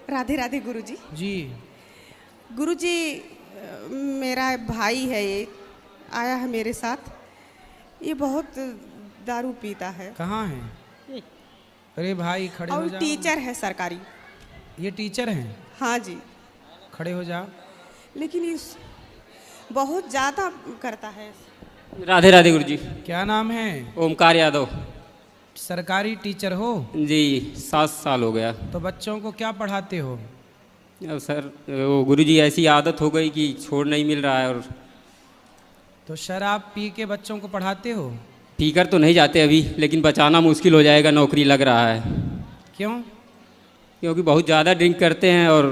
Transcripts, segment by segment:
राधे राधे गुरुजी। जी। गुरुजी, मेरा भाई है, ये आया है मेरे साथ। ये बहुत दारू पीता है। कहाँ है? अरे भाई खड़े हो और जाओ। टीचर है सरकारी। ये टीचर हैं? हाँ जी। खड़े हो जाओ। लेकिन ये बहुत ज़्यादा करता है। राधे राधे गुरुजी। क्या नाम है? ओमकार यादव। सरकारी टीचर हो? जी, 7 साल हो गया। तो बच्चों को क्या पढ़ाते हो? अब सर वो गुरुजी ऐसी आदत हो गई कि छोड़ नहीं मिल रहा है। और तो शराब पी के बच्चों को पढ़ाते हो? पीकर तो नहीं जाते अभी, लेकिन बचाना मुश्किल हो जाएगा, नौकरी लग रहा है। क्यों? क्योंकि बहुत ज़्यादा ड्रिंक करते हैं और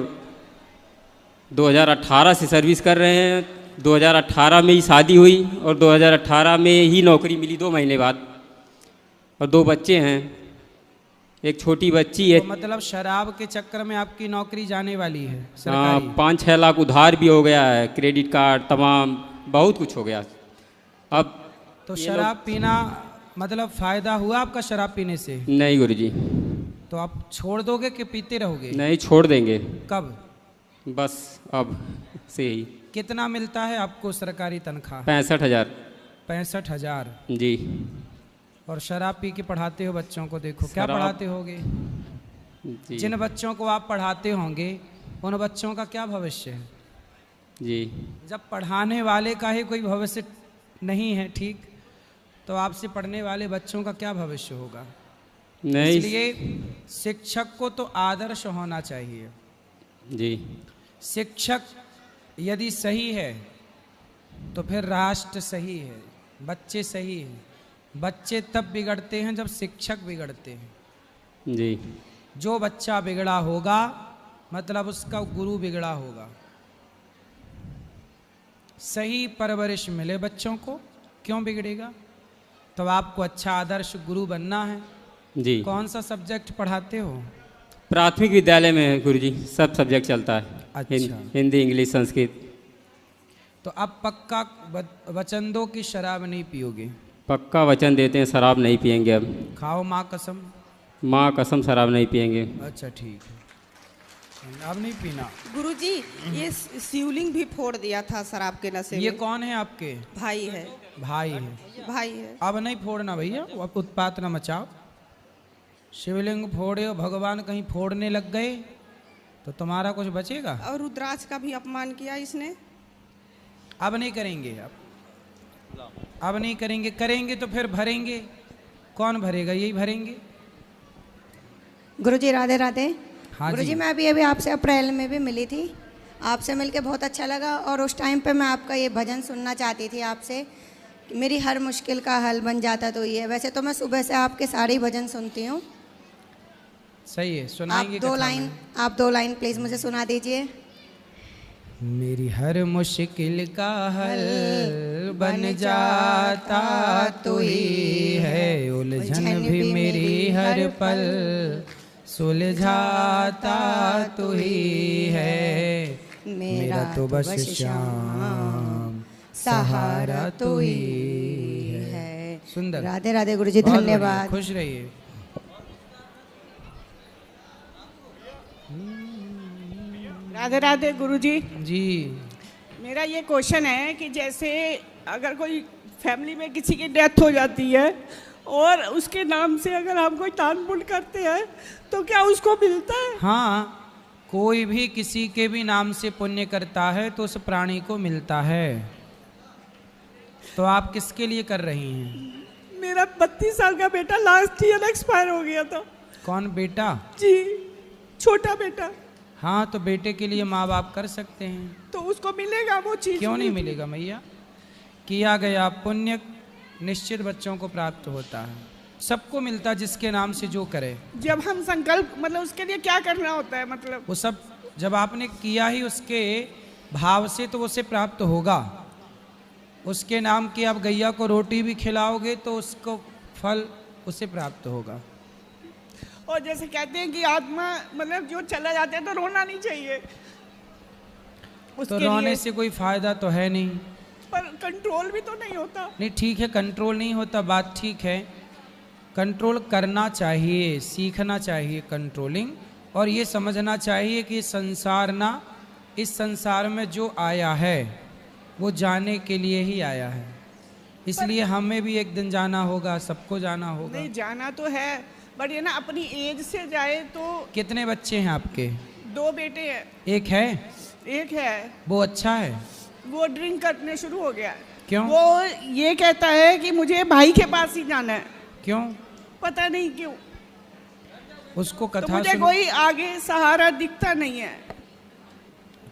2018 से सर्विस कर रहे हैं। 2018 में ही शादी हुई और 2018 में ही नौकरी मिली 2 महीने बाद। और 2 बच्चे हैं, एक छोटी बच्ची है। तो मतलब शराब के चक्कर में आपकी नौकरी जाने वाली है हाँ, सरकारी? 5-6 लाख उधार भी हो गया है, क्रेडिट कार्ड तमाम बहुत कुछ हो गया। अब तो शराब पीना मतलब फ़ायदा हुआ आपका शराब पीने से? नहीं गुरुजी। तो आप छोड़ दोगे कि पीते रहोगे? नहीं, छोड़ देंगे। कब? बस अब से ही। कितना मिलता है आपको सरकारी तनख्वाह? 65,000। 65,000। जी। और शराब पी के पढ़ाते हो बच्चों को? देखो क्या शराब- पढ़ाते होगे? जी। जिन बच्चों को आप पढ़ाते होंगे उन बच्चों का क्या भविष्य है? जी। जब पढ़ाने वाले का ही कोई भविष्य नहीं है ठीक, तो आपसे पढ़ने वाले बच्चों का क्या भविष्य होगा? नहीं। इसलिए शिक्षक को तो आदर्श होना चाहिए। जी। शिक्षक यदि सही है तो फिर राष्ट्र सही है, बच्चे सही हैं। बच्चे तब बिगड़ते हैं जब शिक्षक बिगड़ते हैं। जी। जो बच्चा बिगड़ा होगा मतलब उसका गुरु बिगड़ा होगा। सही परवरिश मिले बच्चों को, क्यों बिगड़ेगा? तो आपको अच्छा आदर्श गुरु बनना है। जी। कौन सा सब्जेक्ट पढ़ाते हो? प्राथमिक विद्यालय में है गुरुजी, सब सब्जेक्ट चलता है। अच्छा। हिंदी, इंग्लिश, संस्कृत। तो अब पक्का वचन दो कि शराब नहीं पियोगे? पक्का वचन देते हैं, शराब नहीं पिएंगे अब। खाओ माँ कसम। माँ कसम, शराब नहीं पिएंगे। अच्छा ठीक है, अब नहीं पीना। गुरुजी, ये शिवलिंग भी फोड़ दिया था शराब के नशे में। ये कौन है आपके? भाई है। भाई है? भाई है। अब नहीं फोड़ना भैया, अब उत्पात न मचाओ। शिवलिंग फोड़े हो, भगवान कहीं फोड़ने लग गए तो तुम्हारा कुछ बचेगा? और रुद्राक्ष का भी अपमान किया इसने। अब नहीं करेंगे, अब नहीं करेंगे। करेंगे तो फिर भरेंगे। कौन भरेगा? यही भरेंगे। गुरुजी राधे राधे। हाँ गुरुजी, जी। मैं अभी आपसे अप्रैल में भी मिली थी, आपसे मिलके बहुत अच्छा लगा। और उस टाइम पे मैं आपका ये भजन सुनना चाहती थी आपसे कि मेरी हर मुश्किल का हल बन जाता तो ये। वैसे तो मैं सुबह से आपके सारे ही भजन सुनती हूँ। सही है, सुनाएंगे। आप 2 लाइन प्लीज़ मुझे सुना दीजिए। मेरी हर मुश्किल का हल बन जाता तो ही है, उलझन भी मेरी हर पल सुलझाता तो ही है। मेरा तो बस श्याम सहारा तो ही है। सुंदर। राधे राधे गुरुजी, बहुत बढ़िया, धन्यवाद। खुश रहिए। राधे राधे गुरुजी। जी। मेरा ये क्वेश्चन है कि जैसे अगर कोई फैमिली में किसी की डेथ हो जाती है और उसके नाम से अगर हम कोई दान पुण्य करते हैं तो क्या उसको मिलता है? हाँ, कोई भी किसी के भी नाम से पुण्य करता है तो उस प्राणी को मिलता है। तो आप किसके लिए कर रही हैं? मेरा 32 साल का बेटा लास्ट ईयर एक्सपायर हो गया था। कौन बेटा? जी, छोटा बेटा। हाँ, तो बेटे के लिए माँ बाप कर सकते हैं। तो उसको मिलेगा वो चीज? क्यों नहीं मिलेगा मैया? किया गया पुण्य निश्चित बच्चों को प्राप्त होता है, सबको मिलता, जिसके नाम से जो करे। जब हम संकल्प मतलब उसके लिए क्या करना होता है? मतलब वो सब जब आपने किया ही उसके भाव से तो उसे प्राप्त होगा। उसके नाम की आप गैया को रोटी भी खिलाओगे तो उसको फल उसे प्राप्त होगा। और जैसे कहते हैं कि आत्मा मतलब जो चला जाता है तो रोना नहीं चाहिए, तो रोने से कोई फायदा तो है नहीं। पर कंट्रोल भी तो नहीं होता। नहीं, ठीक है, कंट्रोल नहीं होता, बात ठीक है। कंट्रोल करना चाहिए, सीखना चाहिए कंट्रोलिंग, और ये समझना चाहिए कि संसार ना, इस संसार में जो आया है वो जाने के लिए ही आया है, इसलिए हमें भी एक दिन जाना होगा, सबको जाना होगा। नहीं जाना तो है, बट ये ना अपनी एज से जाए तो। कितने बच्चे हैं आपके? 2 बेटे हैं। एक है? एक है। वो अच्छा है? वो ड्रिंक करने शुरू हो गया है। क्यों? वो ये कहता है कि मुझे भाई के पास ही जाना है। क्यों? पता नहीं क्यों। उसको तो कथा मुझे कोई आगे सहारा दिखता नहीं है।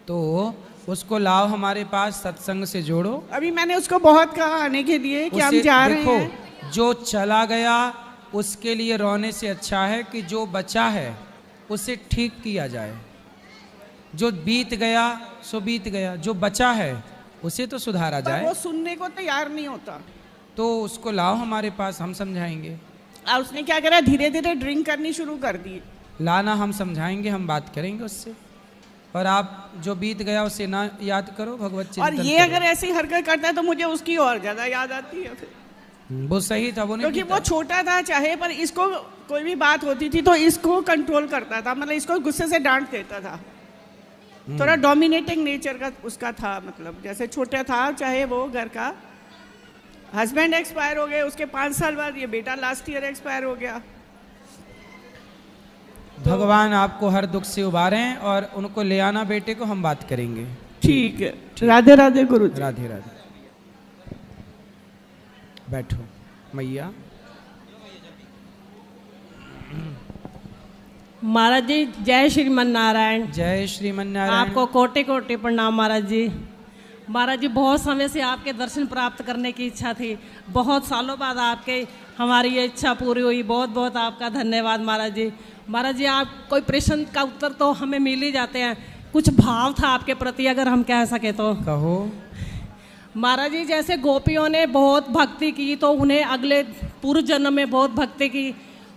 तो उसको लाओ हमारे पास, सत्संग से जोड़ो। अभी मैंने उसको बहुत कहा आने के लिए कि हम जा रहे हैं। देखो, जो चला गया उसके लिए रोने से अच्छा है कि जो बचा है उसे ठीक किया जाए। जो बीत गया सो बीत गया, जो बचा है उसे तो सुधारा जाए। वो सुनने को तैयार नहीं होता। तो उसको लाओ हमारे पास, हम समझाएंगे। और उसने क्या करा, धीरे धीरे ड्रिंक करनी शुरू कर दी। लाना, हम समझाएंगे, हम बात करेंगे उससे। और आप जो बीत गया उसे ना याद करो, भगवत चिंतन और ये करो। अगर ऐसी हरकत करता है तो मुझे उसकी और ज्यादा याद आती है फिर। वो सही था, वो नहीं क्योंकि पीता। वो छोटा था चाहे, पर इसको कोई भी बात होती थी तो इसको कंट्रोल करता था, मतलब इसको गुस्से से डांट देता था। थोड़ा डोमिनेटिंग नेचर का उसका था, मतलब जैसे छोटा था चाहे वो घर का। हस्बैंड एक्सपायर हो गए, उसके 5 साल बाद ये बेटा लास्ट ईयर एक्सपायर हो गया। भगवान आपको हर दुख से उबारें और उनको ले आना बेटे को, हम बात करेंगे। ठीक है, राधे राधे गुरु जी। राधे राधे। बैठो मैया। महाराज जी जय श्रीमन नारायण। जय श्रीमन नारायण। आपको कोटि कोटि प्रणाम महाराज जी। महाराज जी बहुत समय से आपके दर्शन प्राप्त करने की इच्छा थी, बहुत सालों बाद आपके हमारी ये इच्छा पूरी हुई, बहुत बहुत आपका धन्यवाद महाराज जी। महाराज जी आप कोई प्रश्न का उत्तर तो हमें मिल ही जाते हैं, कुछ भाव था आपके प्रति अगर हम कह सके तो। कहो। महाराज जी जैसे गोपियों ने बहुत भक्ति की तो उन्हें अगले पूर्व जन्म में बहुत भक्ति की,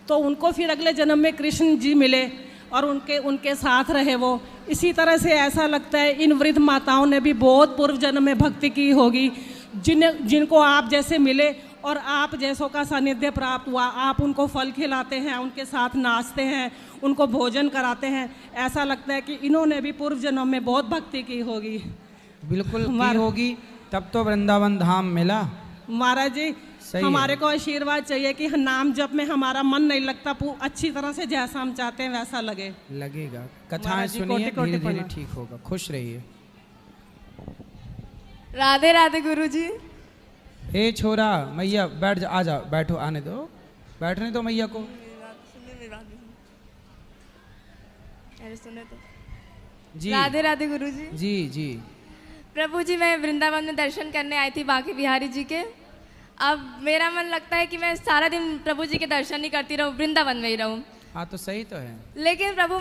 तो उनको फिर अगले जन्म में कृष्ण जी मिले और उनके साथ रहे वो। इसी तरह से ऐसा लगता है इन वृद्ध माताओं ने भी बहुत पूर्व जन्म में भक्ति की होगी, जिनको आप जैसे मिले और आप जैसों का सानिध्य प्राप्त हुआ। आप उनको फल खिलाते हैं, उनके साथ नाचते हैं, उनको भोजन कराते हैं। ऐसा लगता है कि इन्होंने भी पूर्व जन्म में बहुत भक्ति की होगी। बिल्कुल की होगी, तब तो वृंदावन धाम मिला। महाराज जी हमारे को आशीर्वाद चाहिए कि नाम जप में हमारा मन नहीं लगता, अच्छी तरह से जैसा हम चाहते हैं वैसा लगे। लगेगा। कथाएं सुनिए, धीरे धीरे ठीक होगा। खुश रहिए। राधे राधे गुरुजी। ए छोरा, मैया बैठ जा, आ जा, बैठो, आने दो, बैठने दो मैया को। सुने तो। जी राधे राधे गुरुजी। जी जी। प्रभु जी मैं वृंदावन में दर्शन करने आई थी बांके बिहारी जी के। अब मेरा मन लगता है कि मैं सारा दिन प्रभु जी के दर्शन ही करती रहूं, वृंदावन में ही रहूं। हाँ तो सही तो है, लेकिन प्रभु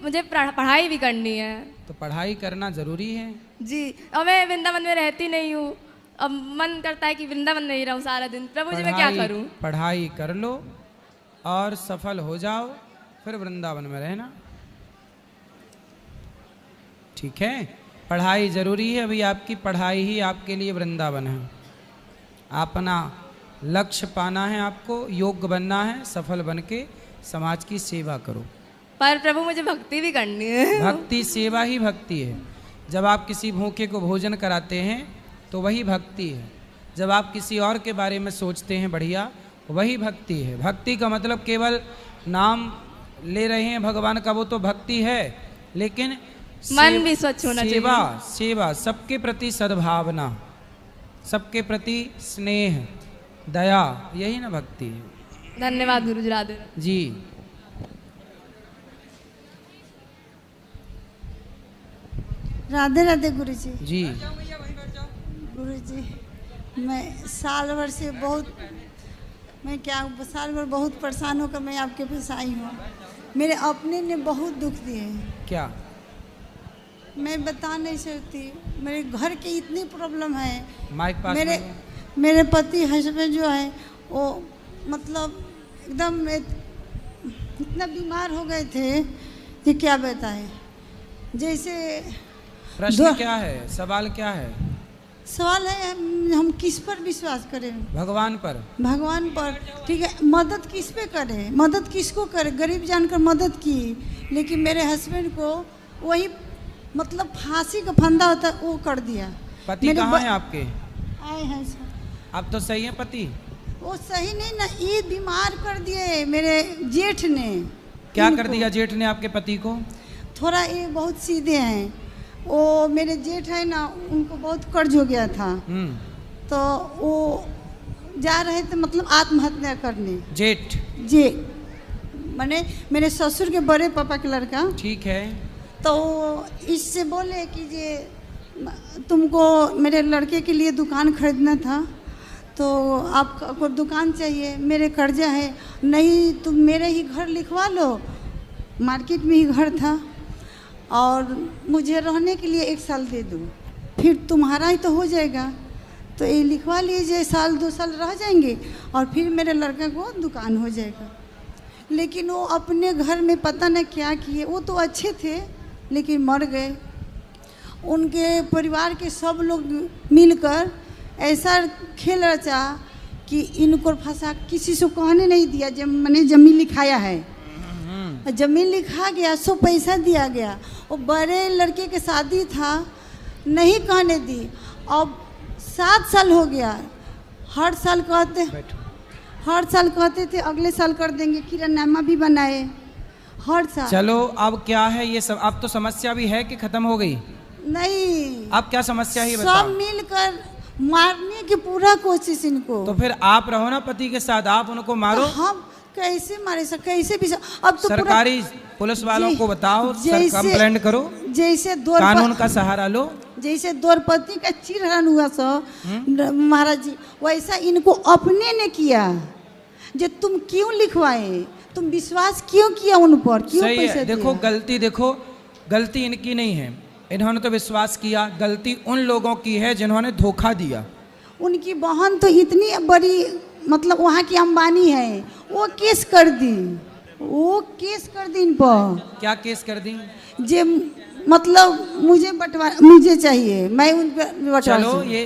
मुझे पढ़ाई भी करनी है। तो पढ़ाई करना जरूरी है जी, और मैं वृंदावन में रहती नहीं हूँ। अब मन करता है कि वृंदावन में ही रहूं सारा दिन। प्रभु जी मैं क्या करूं? पढ़ाई कर लो और सफल हो जाओ, फिर वृंदावन में रहना। ठीक है, पढ़ाई जरूरी है। अभी आपकी पढ़ाई ही आपके लिए वृंदावन है। अपना लक्ष्य पाना है, आपको योग्य बनना है, सफल बन के समाज की सेवा करो। पर प्रभु मुझे भक्ति भी करनी है। भक्ति सेवा ही भक्ति है। जब आप किसी भूखे को भोजन कराते हैं तो वही भक्ति है। जब आप किसी और के बारे में सोचते हैं बढ़िया, वही भक्ति है। भक्ति का मतलब केवल नाम ले रहे हैं भगवान का, वो तो भक्ति है, लेकिन मन भी स्वच्छ होना चाहिए। सेवा, सबके प्रति सद्भावना, सबके प्रति स्नेह, दया, यही ना भक्ति है। धन्यवाद गुरुजी। राधे जी। राधे राधे गुरुजी। जी गुरुजी मैं साल भर बहुत परेशान होकर मैं आपके पास आई हूँ। मेरे अपने ने बहुत दुख दिए हैं। क्या? मैं बता नहीं सकती। मेरे घर की इतनी प्रॉब्लम है। माइक पास मेरे पति हस्बैंड जो है वो मतलब एकदम इतना बीमार हो गए थे कि क्या बताएं। जैसे प्रश्न क्या है, सवाल क्या है? सवाल है हम किस पर विश्वास करें? भगवान पर। भगवान पर, ठीक है। मदद किस पे करें? मदद किसको करें? गरीब जानकर मदद की, लेकिन मेरे हस्बैंड को वही मतलब फांसी का फंदा होता है वो कर दिया। पति मेरे कहाँ है आपके? आए हैं सर। अब तो सही है पति? वो सही नहीं ना, ये बीमार कर दिए मेरे जेठ ने। क्या इनको। कर दिया जेठ ने आपके पति को? थोड़ा ये बहुत सीधे हैं। वो मेरे जेठ है ना, उनको बहुत कर्ज हो गया था, तो वो जा रहे थे मतलब आत्महत्या करने। जेठ जी, मैंने मेरे ससुर के बड़े पापा के लड़का। ठीक है। तो इससे बोले कि ये तुमको मेरे लड़के के लिए दुकान खरीदना था, तो आपको दुकान चाहिए, मेरे कर्जा है, नहीं तुम मेरे ही घर लिखवा लो। मार्केट में ही घर था, और मुझे रहने के लिए 1 साल दे दो, फिर तुम्हारा ही तो हो जाएगा, तो ये लिखवा लीजिए, 1-2 साल रह जाएंगे और फिर मेरे लड़के को दुकान हो जाएगा। लेकिन वो अपने घर में पता न क्या किए। वो तो अच्छे थे लेकिन मर गए। उनके परिवार के सब लोग मिलकर ऐसा खेल रचा कि इनको फंसा, किसी से कहने नहीं दिया। जब मैंने ज़मीन लिखाया है, ज़मीन लिखा गया, सो पैसा दिया गया। वो बड़े लड़के के शादी था, नहीं कहने दी। अब 7 साल हो गया, हर साल कहते थे अगले साल कर देंगे, किरानामा भी बनाए हर साल। चलो अब क्या है ये सब? अब तो समस्या भी है कि खत्म हो गई? नहीं, अब क्या समस्या है बताओ? सब मिलकर मारने की पूरा कोशिश इनको। तो फिर आप रहो ना पति के साथ, आप उनको मारो। हम कैसे मारे सर, कैसे भी अब तो सरकारी पुलिस वालों को बताओ, कंप्लेंट करो, जैसे कानून का सहारा लो। जैसे द्रौपदी का चिरहरण हुआ महाराज जी, वैसा इनको अपने ने किया। जो तुम क्यों लिखवाए, तुम विश्वास क्यों किया उन पर, क्यों सही पैसे है। देखो गलती इनकी नहीं है, इन्होंने तो विश्वास किया। गलती उन लोगों की है जिन्होंने धोखा दिया। उनकी बहन तो इतनी बड़ी मतलब वहाँ की अंबानी है, वो केस कर दी इन पर। क्या केस कर दी? जे मतलब मुझे चाहिए, मैं उन पर। चलो ये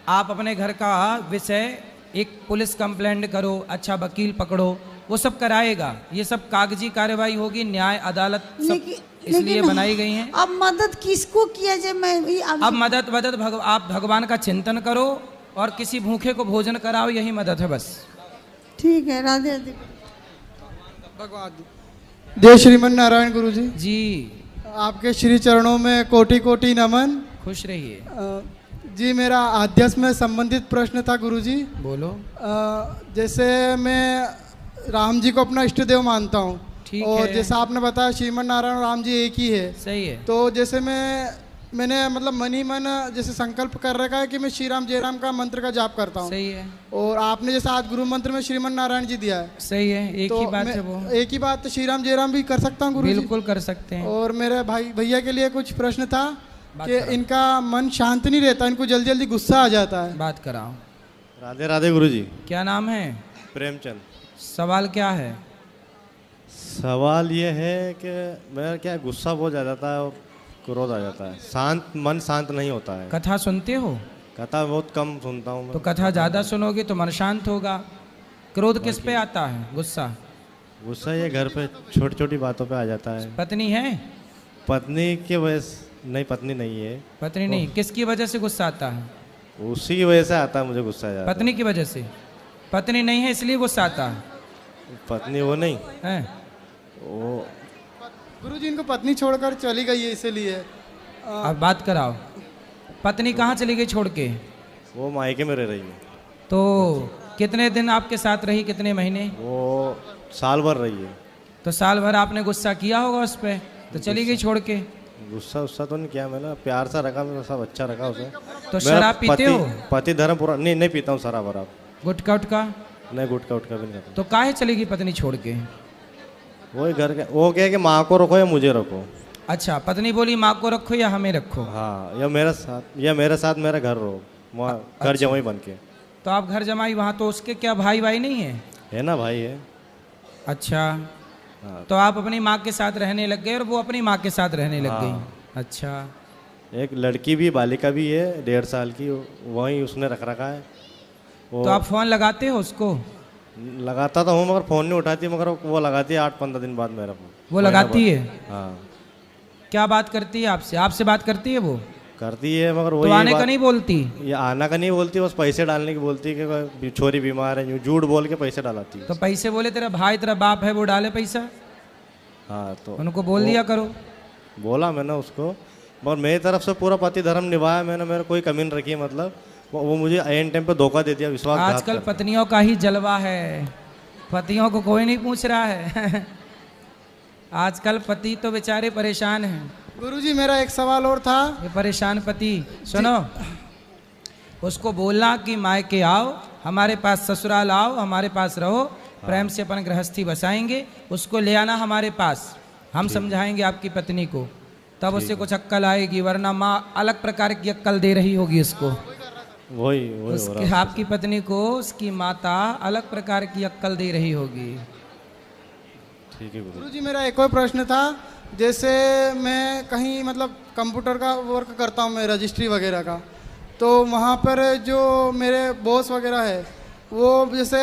आप अपने घर का विषय एक पुलिस कंप्लेंट करो, अच्छा वकील पकड़ो, वो सब कराएगा। ये सब कागजी कार्यवाही होगी, न्याय अदालत सब इसलिए बनाई गई हैं। अब मदद किसको किया जाए? मैं अब मदद आप भगवान का चिंतन करो और किसी भूखे को भोजन कराओ, यही मदद है बस। ठीक है, राधे राधे। भगवान जय श्रीमन नारायण गुरु जी। जी आपके श्री चरणों में कोटि कोटि नमन। खुश रहिए जी। मेरा अध्यात्म में संबंधित प्रश्न था गुरु जी। बोलो। जैसे मैं राम जी को अपना इष्ट देव मानता हूँ, और है। जैसा आपने बताया श्रीमन नारायण और राम जी एक ही है। सही है। तो जैसे मैंने मतलब मन ही मन जैसे संकल्प कर रखा है कि मैं श्री राम जय राम का मंत्र का जाप करता हूँ। सही है। और आपने जैसे आज गुरु मंत्र में श्रीमन नारायण जी दिया है। सही है, एक ही बात है वो। एक ही बात, श्री राम जय राम भी कर सकता हूँ गुरु जी? बिल्कुल कर सकते हैं। और मेरे भैया के लिए कुछ प्रश्न था कि इनका मन शांत नहीं रहता, इनको जल्दी जल्दी गुस्सा आ जाता है। बात कराओ। राधे राधे गुरु जी। क्या नाम है? प्रेमचंद। सवाल क्या है? सवाल ये है कि मेरा क्या गुस्सा बहुत आ जाता है और क्रोध आ जाता है, मन शांत नहीं होता है। कथा सुनते हो? कथा बहुत कम सुनता हूँ। तो कथा ज़्यादा सुनोगे तो मन शांत होगा। क्रोध किस पे आता है? गुस्सा ये घर पे छोटी छोटी बातों पे आ जाता है। पत्नी है? पत्नी की वजह से नहीं, पत्नी नहीं है। पत्नी नहीं, किसकी वजह से गुस्सा आता है? उसी की वजह से आता है मुझे गुस्सा। पत्नी की वजह से? पत्नी नहीं है इसलिए गुस्सा आता है? पत्नी वो नहीं है वो। गुरु जी इनको पत्नी छोड़कर चली गई है इसलिए। अब बात कराओ। पत्नी कहाँ चली गई छोड़ के? वो मायके में रह रही है। तो कितने दिन आपके साथ रही, कितने महीने? वो साल भर रही है। तो साल भर आपने गुस्सा किया होगा उस पर, तो चली गई छोड़ के। गुस्सा तो नहीं किया मैंने, प्यार सा रखा, मेरा सब अच्छा रखा उसे। तो शराब पीते हो? पति धर्म पूरा नहीं पीता हूँ शराब वराब। गुटखा उटका? नहीं, गुटखा उटका भी नहीं खाता। तो काहे चली गई पत्नी छोड़ के? वही घर के, वो क्या है कि माँ को रखो या मुझे रखो। अच्छा, पत्नी बोली माँ को रखो या हमें रखो? हाँ, या मेरे साथ मेरा घर रहो, वहाँ घर जमाई बन के। तो आप घर जमाई वहाँ, तो उसके क्या भाई नहीं है? है ना, भाई है। अच्छा। हाँ। तो आप अपनी माँ के साथ रहने लग गए और वो अपनी माँ के साथ रहने लग गई। अच्छा। एक लड़की भी, बालिका भी है 1.5 साल की, वहीं उसने रखा है। तो आप फोन लगाते हो उसको? लगाता तो हूँ मगर फ़ोन नहीं उठाती, मगर वो लगाती है 8-15 दिन बाद मेरा फ़ोन। वो लगाती है? हाँ। क्या बात करती है आपसे? आपसे बात करती है वो? करती है मगर वो तो आने का नहीं बोलती? ये आना का नहीं बोलती, बस पैसे डालने की बोलती है कि छोरी बीमार है, यूँ झूठ बोल के पैसे डालाती है। तो पैसे बोले तेरा भाई तेरा बाप है वो डाले पैसा? हाँ तो उनको बोल दिया करो। बोला मैंने उसको, मगर मेरी तरफ से पूरा पति धर्म निभाया मैंने, मेरे कोई कमी नहीं रखी। मतलब वो मुझे एन टाइम पे धोखा दे दिया, विश्वासघात। आजकल पत्नियों का ही जलवा है, पतियों को कोई नहीं पूछ रहा है। आजकल पति तो बेचारे परेशान हैं। गुरुजी मेरा एक सवाल और था। ये परेशान पति, सुनो, उसको बोलना कि मायके आओ, हमारे पास ससुराल आओ, हमारे पास रहो, प्रेम से अपन गृहस्थी बसाएंगे, उसको ले आना हमारे पास, हम समझाएंगे आपकी पत्नी को, तब उससे कुछ अक्कल आएगी, वरना माँ अलग प्रकार की अक्कल दे रही होगी उसको। वही उसके आपकी पत्नी को उसकी माता अलग प्रकार की अक्कल दे रही होगी। ठीक है गुरुजी मेरा एक और प्रश्न था। जैसे मैं कहीं मतलब कंप्यूटर का वर्क करता हूँ, मैं रजिस्ट्री वगैरह का, तो वहाँ पर जो मेरे बॉस वगैरह है वो जैसे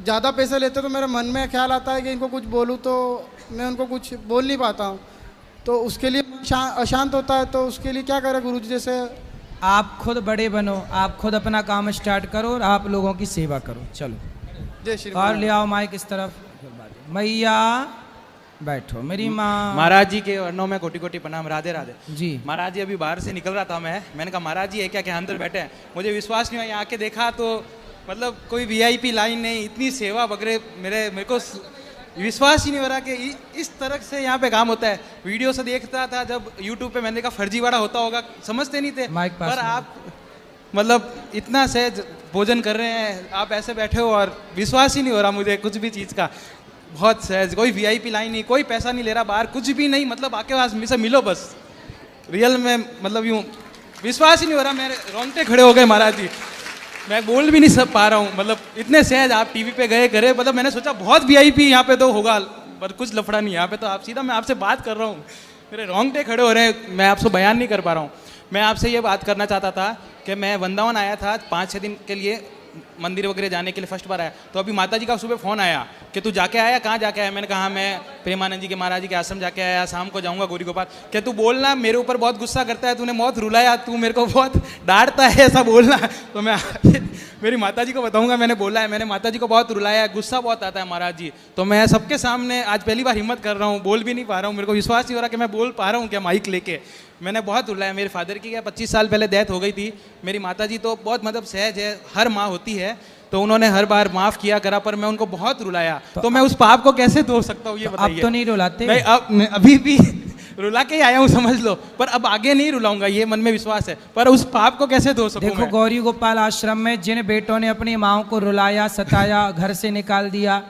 ज़्यादा पैसे लेते तो मेरे मन में ख्याल आता है कि इनको कुछ बोलूँ, तो मैं उनको कुछ बोल नहीं पाता हूँ, तो उसके लिए अशांत होता है। तो उसके लिए क्या करें गुरुजी? जैसे आप खुद बड़े बनो, आप खुद अपना काम स्टार्ट करो और आप लोगों की सेवा करो। चलो जय श्री और ले आओ माइक इस तरफ। मैया बैठो, मेरी माँ। महाराज जी के वर्णों में कोटि कोटि प्रणाम। राधे राधे जी। महाराज जी अभी बाहर से निकल रहा था मैंने कहा महाराज जी है क्या क्या अंदर बैठे हैं? मुझे विश्वास नहीं हुआ, यहाँ आके देखा तो मतलब कोई वीआईपी लाइन नहीं, इतनी सेवा वगैरह, मेरे को विश्वास ही नहीं हो रहा कि इस तरह से यहाँ पे काम होता है। वीडियो से देखता था जब यूट्यूब पे, मैंने कहा फर्जीवाड़ा होता होगा, समझते नहीं थे, पर आप मतलब इतना सहज भोजन कर रहे हैं, आप ऐसे बैठे हो और विश्वास ही नहीं हो रहा मुझे कुछ भी चीज़ का। बहुत सहज, कोई वीआईपी लाइन नहीं, कोई पैसा नहीं ले रहा बाहर, कुछ भी नहीं, मतलब आके पास से मिलो बस। रियल में मतलब यूँ विश्वास ही नहीं हो रहा, मेरे रोंगटे खड़े हो गए महाराज जी, मैं बोल भी नहीं सब पा रहा हूँ। मतलब इतने सहज आप टीवी पे गए करे, मतलब मैंने सोचा बहुत वीआईपी यहाँ पे तो होगा, पर कुछ लफड़ा नहीं यहाँ पे, तो आप सीधा मैं आपसे बात कर रहा हूँ, मेरे रोंगटे खड़े हो रहे हैं, मैं आपसे बयान नहीं कर पा रहा हूँ। मैं आपसे ये बात करना चाहता था कि मैं वृंदावन आया था 5-6 दिन के लिए, मंदिर वगैरह जाने के लिए फर्स्ट बार आया, तो अभी माता जी का सुबह फ़ोन आया कि तू जाके आया, कहाँ जाके आया? मैंने कहा मैं प्रेमानंद जी के महाराज जी के आश्रम जाके आया, शाम को जाऊँगा गौरी गोपाल। क्या तू बोलना, मेरे ऊपर बहुत गुस्सा करता है, तूने बहुत रुलाया, तू मेरे को बहुत डांटता है, ऐसा बोलना। तो मैं मेरी माता जी को बताऊँगा मैंने बोला है, मैंने माता जी को बहुत रुलाया है, गुस्सा बहुत आता है महाराज जी। तो मैं सबके सामने आज पहली बार हिम्मत कर रहा हूँ, बोल भी नहीं पा रहा हूँ, मेरे को विश्वास नहीं हो रहा कि मैं बोल पा रहा हूँ क्या माइक लेके। मैंने बहुत रुलाया, मेरे फादर की क्या 25 साल पहले डेथ हो गई थी। मेरी माता जी तो बहुत मतलब सहज है, हर माँ होती है, तो उन्होंने हर बार माफ़ किया करा, पर मैं उनको बहुत रुलाया, तो मैं उस पाप को कैसे धो सकता हूँ ये बताइए। अब तो नहीं रुलाते? नहीं, अब अभी भी रुला के ही आया हूँ समझ लो, पर अब आगे नहीं रुलाऊंगा, ये मन में विश्वास है, पर उस पाप को कैसे धो सकूं? देखो गौरी गोपाल आश्रम में जिन बेटों ने अपनी माओ को रुलाया, सताया, घर से निकाल दिया,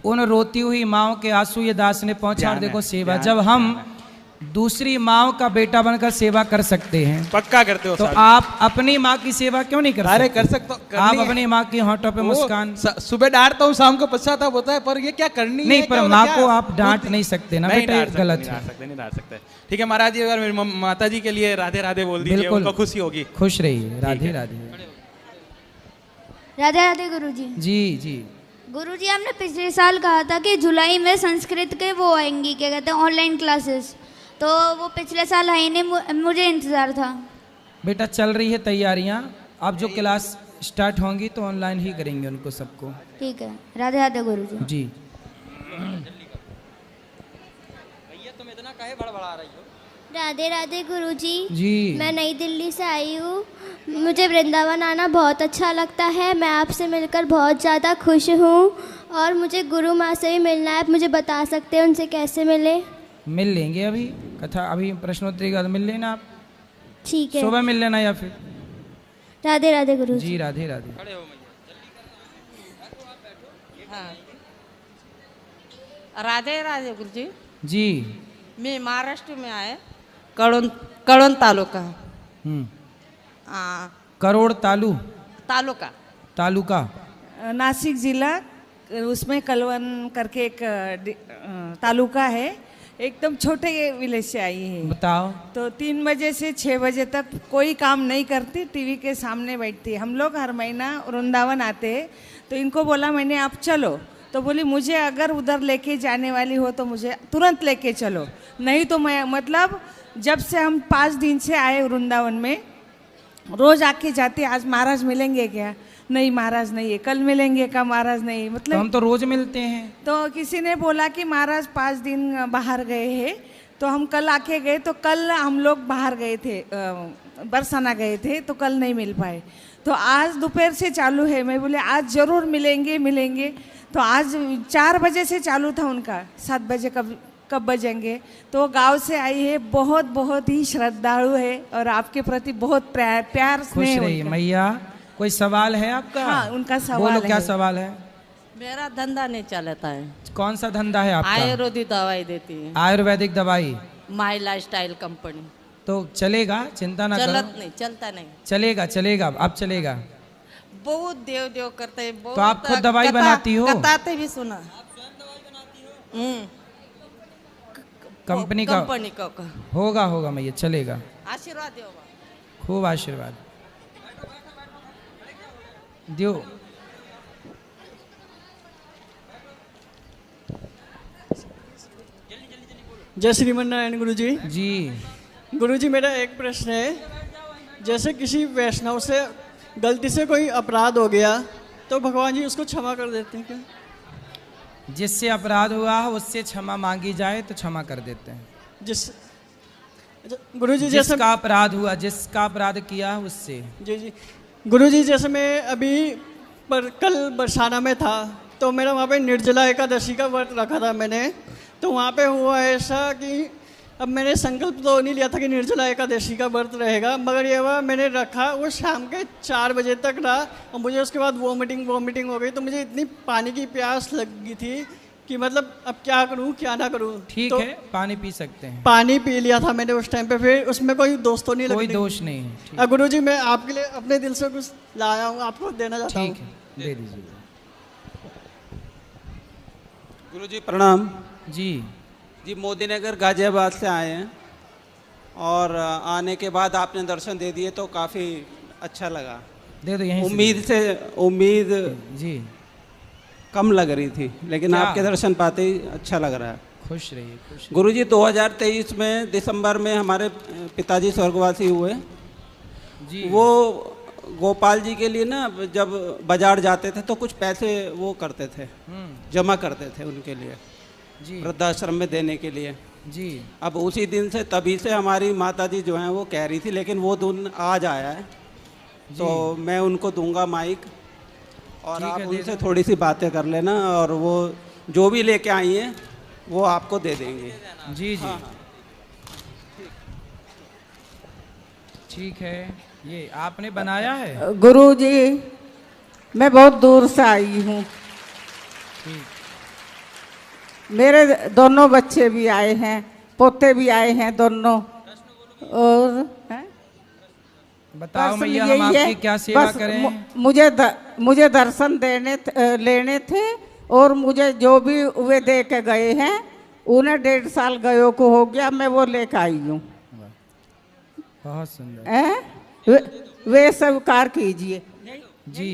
उन रोती हुई माओ के आंसू ये दास ने पहुंचा। और देखो सेवा, जब हम दूसरी माँ का बेटा बनकर सेवा कर सकते हैं, पक्का करते हो, तो आप अपनी माँ की सेवा क्यों नहीं कर सकते? अरे कर सकते हो, आप अपनी माँ की होठों पे मुस्कान। सुबह डांटता हूँ, शाम को पश्चाताप होता है, पर ये क्या करनी नहीं, है? पर माँ को आप डांट नहीं सकते ना बेटा, गलत है। नहीं डांट सकते। ठीक है महाराज जी, अगर मेरी माता जी के लिए राधे राधे बोल दीजिए, उनको खुशी होगी। खुश रहिए, राधे राधे। राधे राधे गुरुजी। जी जी। गुरुजी आपने पिछले साल कहा था कि जुलाई में संस्कृत के वो आएंगी, क्या कहते हैं, ऑनलाइन क्लासेस, तो वो पिछले साल है नहीं, मुझे इंतज़ार था। बेटा चल रही है तैयारियां, अब जो क्लास स्टार्ट होंगी तो ऑनलाइन ही करेंगे उनको सबको। ठीक है, राधे राधे गुरुजी। जी। भैया तुम इतना काहे बड़बड़ा रही हो? राधे राधे गुरुजी। जी। मैं नई दिल्ली से आई हूँ, मुझे वृंदावन आना बहुत अच्छा लगता है, मैं आपसे मिलकर बहुत ज़्यादा खुश हूँ, और मुझे गुरु माँ से भी मिलना है, आप मुझे बता सकते हैं उनसे कैसे मिले? मिल लेंगे, अभी कथा, अभी प्रश्नोत्तरी का मिल लेना आप। ठीक है, सुबह मिल लेना या फिर। राधे राधे गुरु जी। राधे राधे। राधे राधे गुरुजी। जी। मैं महाराष्ट्र में आए, कळवण तालुका। करोड़ तालुका नासिक जिला, उसमें कलवन करके एक तालुका है, एकदम छोटे विलेज से आई है। बताओ। तो 3 बजे से 6 बजे तक कोई काम नहीं करती, टीवी के सामने बैठती। हम लोग हर महीना वृंदावन आते हैं, तो इनको बोला मैंने आप चलो, तो बोली मुझे अगर उधर लेके जाने वाली हो तो मुझे तुरंत लेके चलो, नहीं तो मैं मतलब जब से हम 5 दिन से आए वृंदावन में रोज आके जाते। आज महाराज मिलेंगे क्या? नहीं महाराज नहीं है। कल मिलेंगे क्या? महाराज नहीं। मतलब तो हम तो रोज मिलते हैं। तो किसी ने बोला कि महाराज 5 दिन बाहर गए हैं, तो हम कल आके गए, तो कल हम लोग बाहर गए थे, बरसाना गए थे, तो कल नहीं मिल पाए। तो आज दोपहर से चालू है। मैं बोले आज ज़रूर मिलेंगे। तो आज 4 बजे से चालू था उनका, 7 बजे कब बजेंगे। तो गांव से आई है, बहुत ही श्रद्धालु है और आपके प्रति बहुत प्यार खुश रहिए मैया। कोई सवाल है आपका? हाँ, उनका सवाल बोलो है। क्या सवाल है? मेरा धंधा नहीं चलता है। कौन सा धंधा है आपका? आयुर्वेदिक दवाई देती है। आयुर्वेदिक दवाई? माई लाइफस्टाइल कंपनी। तो चलेगा, चिंता ना करो। चलता नहीं। चलेगा, अब चलेगा। बहुत देव करते हैं। तो आप खुद दवाई बनाती हो? बताते भी सुना। कंपनी का होगा मैया, चलेगा। आशीर्वाद दो, खूब आशीर्वाद दियो। जय श्रीमन नारायण गुरुजी। जी गुरुजी, मेरा एक प्रश्न है, जैसे किसी वैष्णव से गलती से कोई अपराध हो गया तो भगवान जी उसको क्षमा कर देते हैं क्या? जिससे अपराध हुआ है उससे क्षमा मांगी जाए तो क्षमा कर देते हैं। गुरुजी जिसका अपराध हुआ, जिसका अपराध किया उससे। जी गुरुजी, जैसे मैं अभी कल बरसाना में था, तो मेरा वहाँ पे निर्जला एकादशी का व्रत रखा था मैंने। तो वहाँ पे हुआ ऐसा कि अब मैंने संकल्प तो नहीं लिया था कि निर्जला एकादशी का व्रत रहेगा, मगर ये हुआ मैंने रखा, वो शाम के 4 बजे तक रहा और मुझे उसके बाद वोमिटिंग हो गई। तो मुझे इतनी पानी की प्यास लगी थी कि मतलब अब क्या करूं क्या ना करूं। ठीक तो है, पानी पी सकते हैं। पानी पी लिया था मैंने उस टाइम पे, फिर उसमें कोई दोष तो नहीं लगा? कोई दोष नहीं। गुरुजी, मैं आपके लिए अपने दिल से कुछ लाया हूँ, आपको देना चाहता हूँ। ठीक है, दे दीजिए। गुरुजी प्रणाम। जी मोदी नगर गाजियाबाद से आए हैं और आने के बाद आपने दर्शन दे दिए तो काफ़ी अच्छा लगा। दे दो यहीं। उम्मीद जी कम लग रही थी, लेकिन आपके दर्शन पाते ही अच्छा लग रहा है। खुश रहिए। गुरुजी, 2023 में दिसंबर में हमारे पिताजी स्वर्गवासी हुए जी। वो गोपाल जी के लिए ना जब बाजार जाते थे तो कुछ पैसे वो करते थे, जमा करते थे उनके लिए जी, वृद्धाश्रम में देने के लिए जी। अब उसी दिन से तभी से हमारी माता जी जो हैं वो कह रही थी, लेकिन वो दिन आज आया है तो मैं उनको दूंगा माइक और आप उनसे थोड़ी सी बातें कर लेना और वो जो भी लेके आई हैं वो आपको दे देंगे। जी जी हाँ। ठीक है, ये आपने बनाया है? गुरुजी, मैं बहुत दूर से आई हूँ। मेरे दोनों बच्चे भी आए हैं, पोते भी आए हैं दोनों। और बताओ मैया, हम आपकी क्या सेवा करें? मुझे दर्शन लेने थे और मुझे जो भी वे दे के गए हैं उन्हें 1.5 साल गयो को हो गया, मैं वो लेकर आई हूँ। बहुत सुंदर। वे स्वीकार कीजिए। जी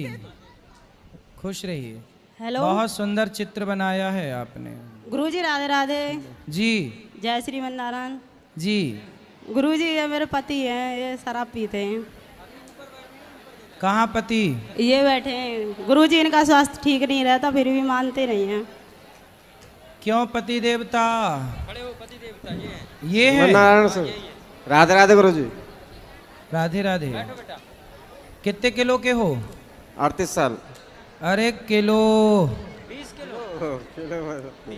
खुश रहिए। हेलो, बहुत सुंदर चित्र बनाया है आपने। गुरुजी राधे राधे। जी जय श्रीमन नारायण जी। गुरुजी, ये मेरे पति हैं, ये शराब पीते हैं। कहाँ पति? ये बैठे हैं। गुरुजी, इनका स्वास्थ्य ठीक नहीं रहता फिर भी मानते नहीं हैं। क्यों पति देवता? ये है नारायण से। राधे राधे गुरुजी। राधे राधे। कितने किलो के हो? 38 साल। अरे किलो 20 किलो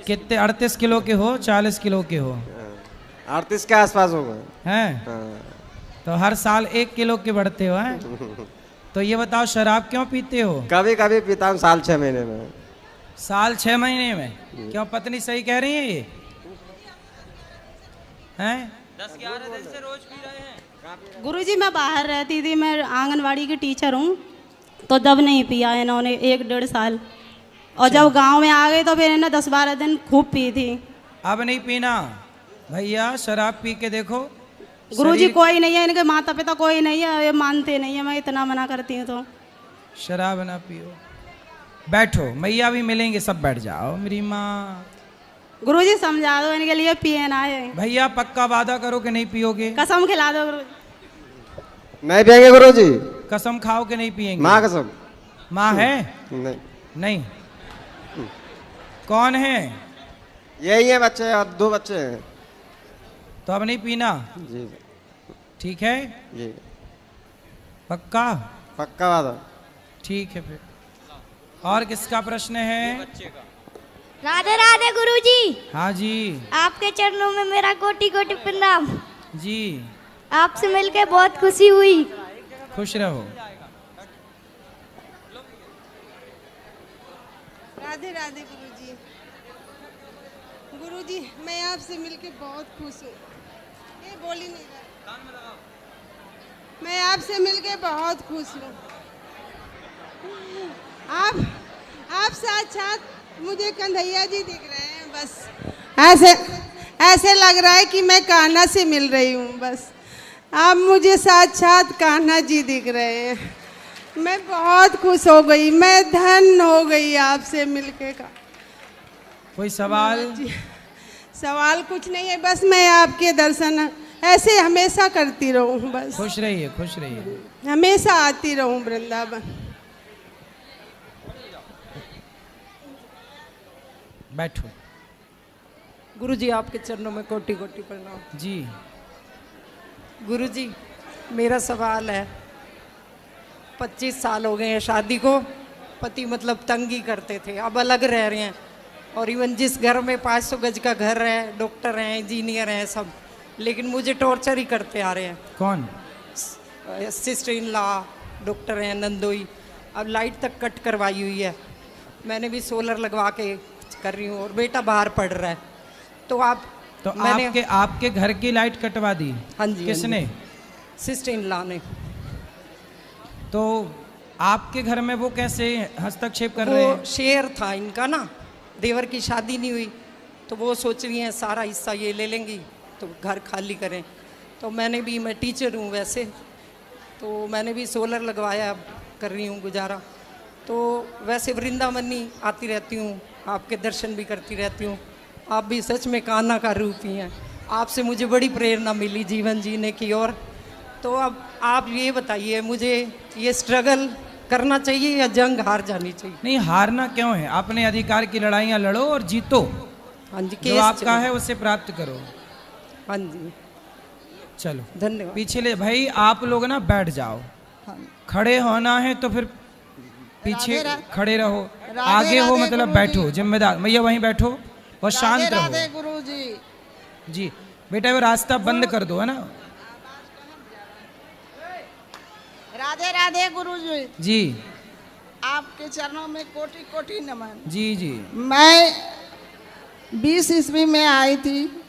कितने? 38 किलो के हो? 40 किलो के हो? 38 के आसपास होगा। हैं? तो हर साल 1 किलो के बढ़ते हो हैं? तो ये बताओ, शराब क्यों पीते हो? कभी कभी पीता हूँ, साल 6 महीने में। साल 6 महीने में? क्यों, पत्नी सही कह रही है ये? हैं? 10-11 दिन से रोज पी रहे हैं। गुरुजी, मैं बाहर रहती थी, मैं आंगनवाड़ी की टीचर हूँ, तो जब नहीं पिया इन्होंने 1-1.5 साल, और जब गांव में आ गए तो फिर इन्हें 10-12 दिन खूब पी थी। अब नहीं पीना? भैया शराब पी के देखो। गुरुजी शरीर- कोई नहीं है, इनके माता पिता कोई नहीं है, ये मानते नहीं है, मैं इतना मना करती हूँ तो। शराब ना पियो। बैठो, मैया भी मिलेंगे, सब बैठ जाओ मेरी माँ। गुरुजी समझा दो इनके लिए, पिए ना है। भैया पक्का वादा करो कि नहीं पियोगे। कसम खिला दो गुरुजी। नहीं पियेंगे गुरुजी। कसम खाओ कि नहीं पियेंगे। माँ कसम। माँ है? नहीं। नहीं। कौन है? यही है बच्चे और 2 बच्चे हैं। तो अब नहीं पीना? जी ठीक है जी। पक्का? पक्का वादा। ठीक है फिर। और किसका प्रश्न है? राधे राधे गुरुजी। हाँ जी। आपके चरणों में मेरा कोटि कोटि प्रणाम जी। आपसे मिलकर बहुत खुशी हुई। खुश रहो। राधे राधे गुरुजी। गुरुजी मैं आपसे मिलके बहुत खुश हूँ। ये बोल ही नहीं रहा। मैं आपसे मिलके बहुत खुश हूँ। आप साक्षात मुझे कन्हैया जी दिख रहे हैं। बस ऐसे लग रहा है कि मैं कान्हा से मिल रही हूँ। बस आप मुझे साक्षात कान्हा जी दिख रहे हैं। मैं बहुत खुश हो गई, मैं धन्य हो गई आपसे मिलके का। कोई सवाल? सवाल कुछ नहीं है, बस मैं आपके दर्शन ऐसे हमेशा करती रहूं। बस खुश रहिए, खुश रहिए। हमेशा आती रहूं वृंदावन। बैठो। गुरुजी आपके चरणों में कोटि कोटि प्रणाम। जी। गुरुजी मेरा सवाल है, 25 साल हो गए हैं शादी को, पति मतलब तंगी करते थे, अब अलग रह रहे हैं। और इवन जिस घर में 500 गज का घर है, डॉक्टर हैं, इंजीनियर हैं सब, लेकिन मुझे टॉर्चर ही करते आ रहे हैं। कौन? सिस्टर इन लॉ डॉक्टर हैं नंदोई। अब लाइट तक कट करवाई हुई है, मैंने भी सोलर लगवा के कर रही हूँ, और बेटा बाहर पढ़ रहा है। तो मैंने आपके घर की लाइट कटवा दी? हाँ जी। किसने? सिस्टर इन लॉ ने। तो आपके घर में वो कैसे हस्तक्षेप कर रहे हैं? वो शेयर था इनका ना, देवर की शादी नहीं हुई, तो वो सोच रही हैं सारा हिस्सा ये ले लेंगी तो घर खाली करें। तो मैंने भी, मैं टीचर हूँ वैसे, तो मैंने भी सोलर लगवाया, अब कर रही हूँ गुजारा। तो वैसे वृंदावन ही आती रहती हूँ, आपके दर्शन भी करती रहती हूँ। आप भी सच में कान्हा का रूप ही हैं। आपसे मुझे बड़ी प्रेरणा मिली जीवन जीने की। और तो अब आप ये बताइए, मुझे ये स्ट्रगल करना चाहिए या जंग हार जानी चाहिए? नहीं, हारना क्यों है? अपने अधिकार की लड़ाइयाँ लड़ो और जीतो। हाँ जी। जो आपका है उसे प्राप्त करो। हाँ जी। चलो धन्यवाद। पीछे ले भाई, आप लोग ना बैठ जाओ। खड़े होना है तो फिर पीछे खड़े रहो, आगे हो मतलब बैठो। जिम्मेदार मैया वहीं बैठो और शांत रहो। राधे गुरुजी। जी बेटा, वो रास्ता बंद कर दो, है ना। राधे राधे गुरुजी। जी। आपके चरणों में कोटि कोटि नमन। जी जी। मैं 20 ईस्वी में आई थी,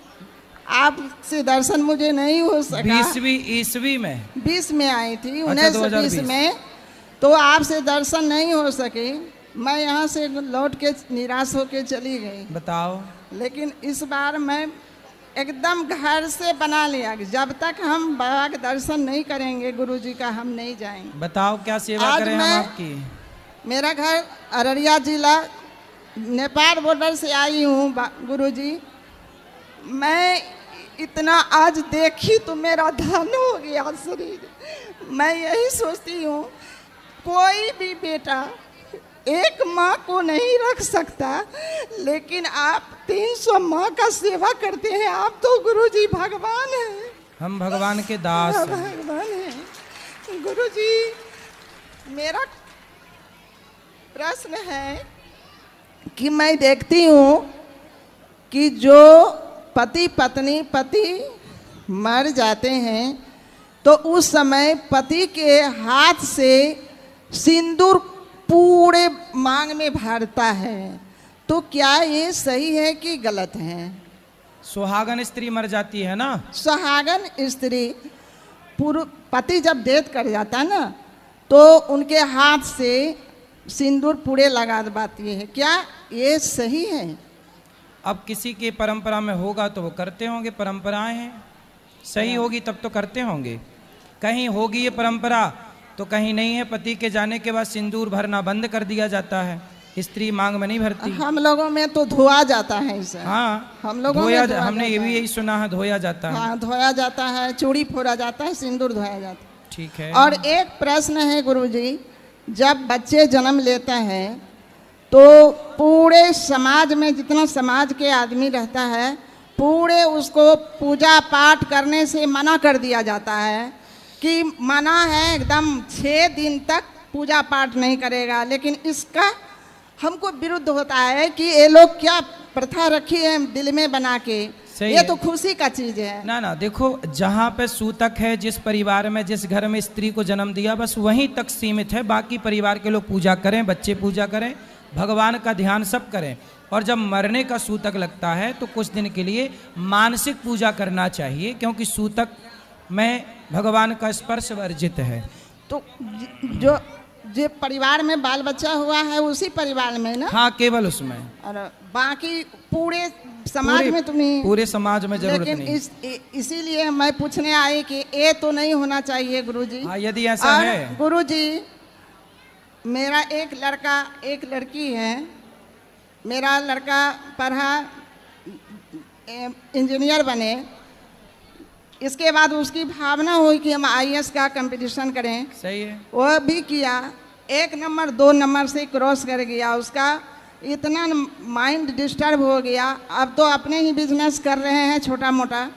आपसे दर्शन मुझे नहीं हो सका। 20वीं ईस्वी में? 20 में आई थी, अच्छा, 1920 में। तो आपसे दर्शन नहीं हो सके, मैं यहाँ से लौट के निराश होके चली गई। बताओ। लेकिन इस बार मैं एकदम घर से बना लिया, जब तक हम बाबा के दर्शन नहीं करेंगे गुरुजी का, हम नहीं जाएंगे। बताओ क्या सेवा करें हम आपकी। मेरा घर अररिया जिला, नेपाल बॉर्डर से आई हूँ गुरुजी। मैं इतना आज देखी तो मेरा धन हो गया शरीर। मैं यही सोचती हूँ, कोई भी बेटा एक माँ को नहीं रख सकता, लेकिन आप 300 माँ का सेवा करते हैं। आप तो गुरुजी भगवान हैं। हम भगवान के दास हैं। भगवान हैं गुरुजी। मेरा प्रश्न है कि मैं देखती हूँ कि जो पति मर जाते हैं तो उस समय पति के हाथ से सिंदूर पूरे मांग में भरता है, तो क्या ये सही है कि गलत है? सुहागन स्त्री मर जाती है ना, सुहागन स्त्री पति जब डेथ कर जाता है ना, तो उनके हाथ से सिंदूर पूरे लगा देती है, क्या ये सही है? अब किसी के परंपरा में होगा तो वो करते होंगे, परंपराएं हैं, सही होगी तब तो करते होंगे। कहीं होगी ये परंपरा तो कहीं नहीं है। पति के जाने के बाद सिंदूर भरना बंद कर दिया जाता है, स्त्री मांग में नहीं भरती। हम लोगों में तो धोया जाता है इसे। हाँ, हम लोगों में हमने ये भी यही सुना है, धोया जाता है। हाँ, धोया जाता है, चूड़ी फोड़ा जाता है, सिंदूर धोया जाता है। ठीक है। और एक प्रश्न है गुरुजी, जब बच्चे जन्म लेते हैं तो पूरे समाज में जितना समाज के आदमी रहता है पूरे उसको पूजा पाठ करने से मना कर दिया जाता है कि मना है एकदम 6 दिन तक पूजा पाठ नहीं करेगा। लेकिन इसका हमको विरुद्ध होता है कि ये लोग क्या प्रथा रखी है दिल में बना के, ये तो खुशी का चीज है। ना देखो, जहाँ पे सूतक है, जिस परिवार में जिस घर में स्त्री को जन्म दिया बस वहीं तक सीमित है। बाकी परिवार के लोग पूजा करें, बच्चे पूजा करें, भगवान का ध्यान सब करें। और जब मरने का सूतक लगता है तो कुछ दिन के लिए मानसिक पूजा करना चाहिए, क्योंकि सूतक में भगवान का स्पर्श वर्जित है। तो जो परिवार में बाल बच्चा हुआ है उसी परिवार में ना? हाँ, केवल उसमें, और बाकी पूरे समाज में तुम्हें, पूरे समाज में जरूरत नहीं। इसीलिए मैं पूछने आई कि ये तो नहीं होना चाहिए गुरुजी। हाँ, यदि ऐसा है। गुरुजी, मेरा एक लड़का एक लड़की है। मेरा लड़का पढ़ा, इंजीनियर बने, इसके बाद उसकी भावना हुई कि हम IAS का कंपटीशन करें। सही है। वह भी किया, 1 नंबर 2 नंबर से क्रॉस कर गया। उसका इतना माइंड डिस्टर्ब हो गया, अब तो अपने ही बिजनेस कर रहे हैं छोटा मोटा,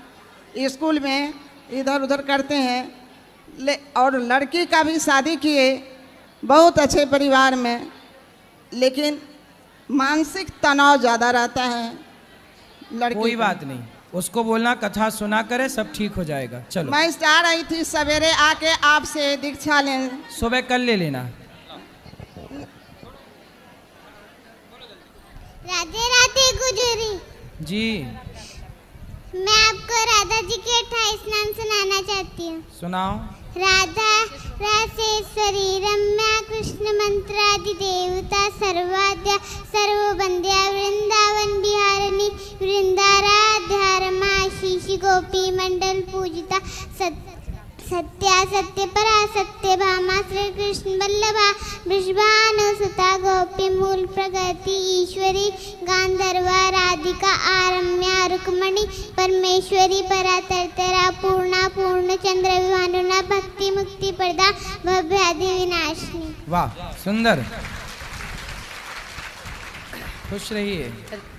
स्कूल में इधर उधर करते हैं। और लड़की का भी शादी किए बहुत अच्छे परिवार में, लेकिन मानसिक तनाव ज़्यादा रहता है लड़की। कोई बात नहीं, उसको बोलना कथा सुना करे, सब ठीक हो जाएगा। चलो, मैं चाह रही थी सवेरे आके आपसे दीक्षा लें। सुबह कल ले लेना। राधे राधे गुरुजी जी। मैं आपको राधा जी के 28 नाम सुनाना चाहती हूँ। सुनाओ। राधा रासेश्वरी रम्या कृष्ण मंत्रादि देवता सर्वाद्या सर्वबंध्या वृंदावन बिहारिणी वृंदाराध्या रमा शीशी गोपी मंडल पूजिता सत्या सत्य परा सत्य भामा श्री कृष्ण वल्लभा वृषभानुसुता गोपी मूल प्रगति ईश्वरी गांधर्वा राधिका आरम्या रुक्मणी परमेश्वरी परातरतरा पूर्णा पूर्ण चंद्र विभानुना भक्ति मुक्ति प्रदा भव्यादि विनाशिनी। वाह, सुंदर। खुश रहिए।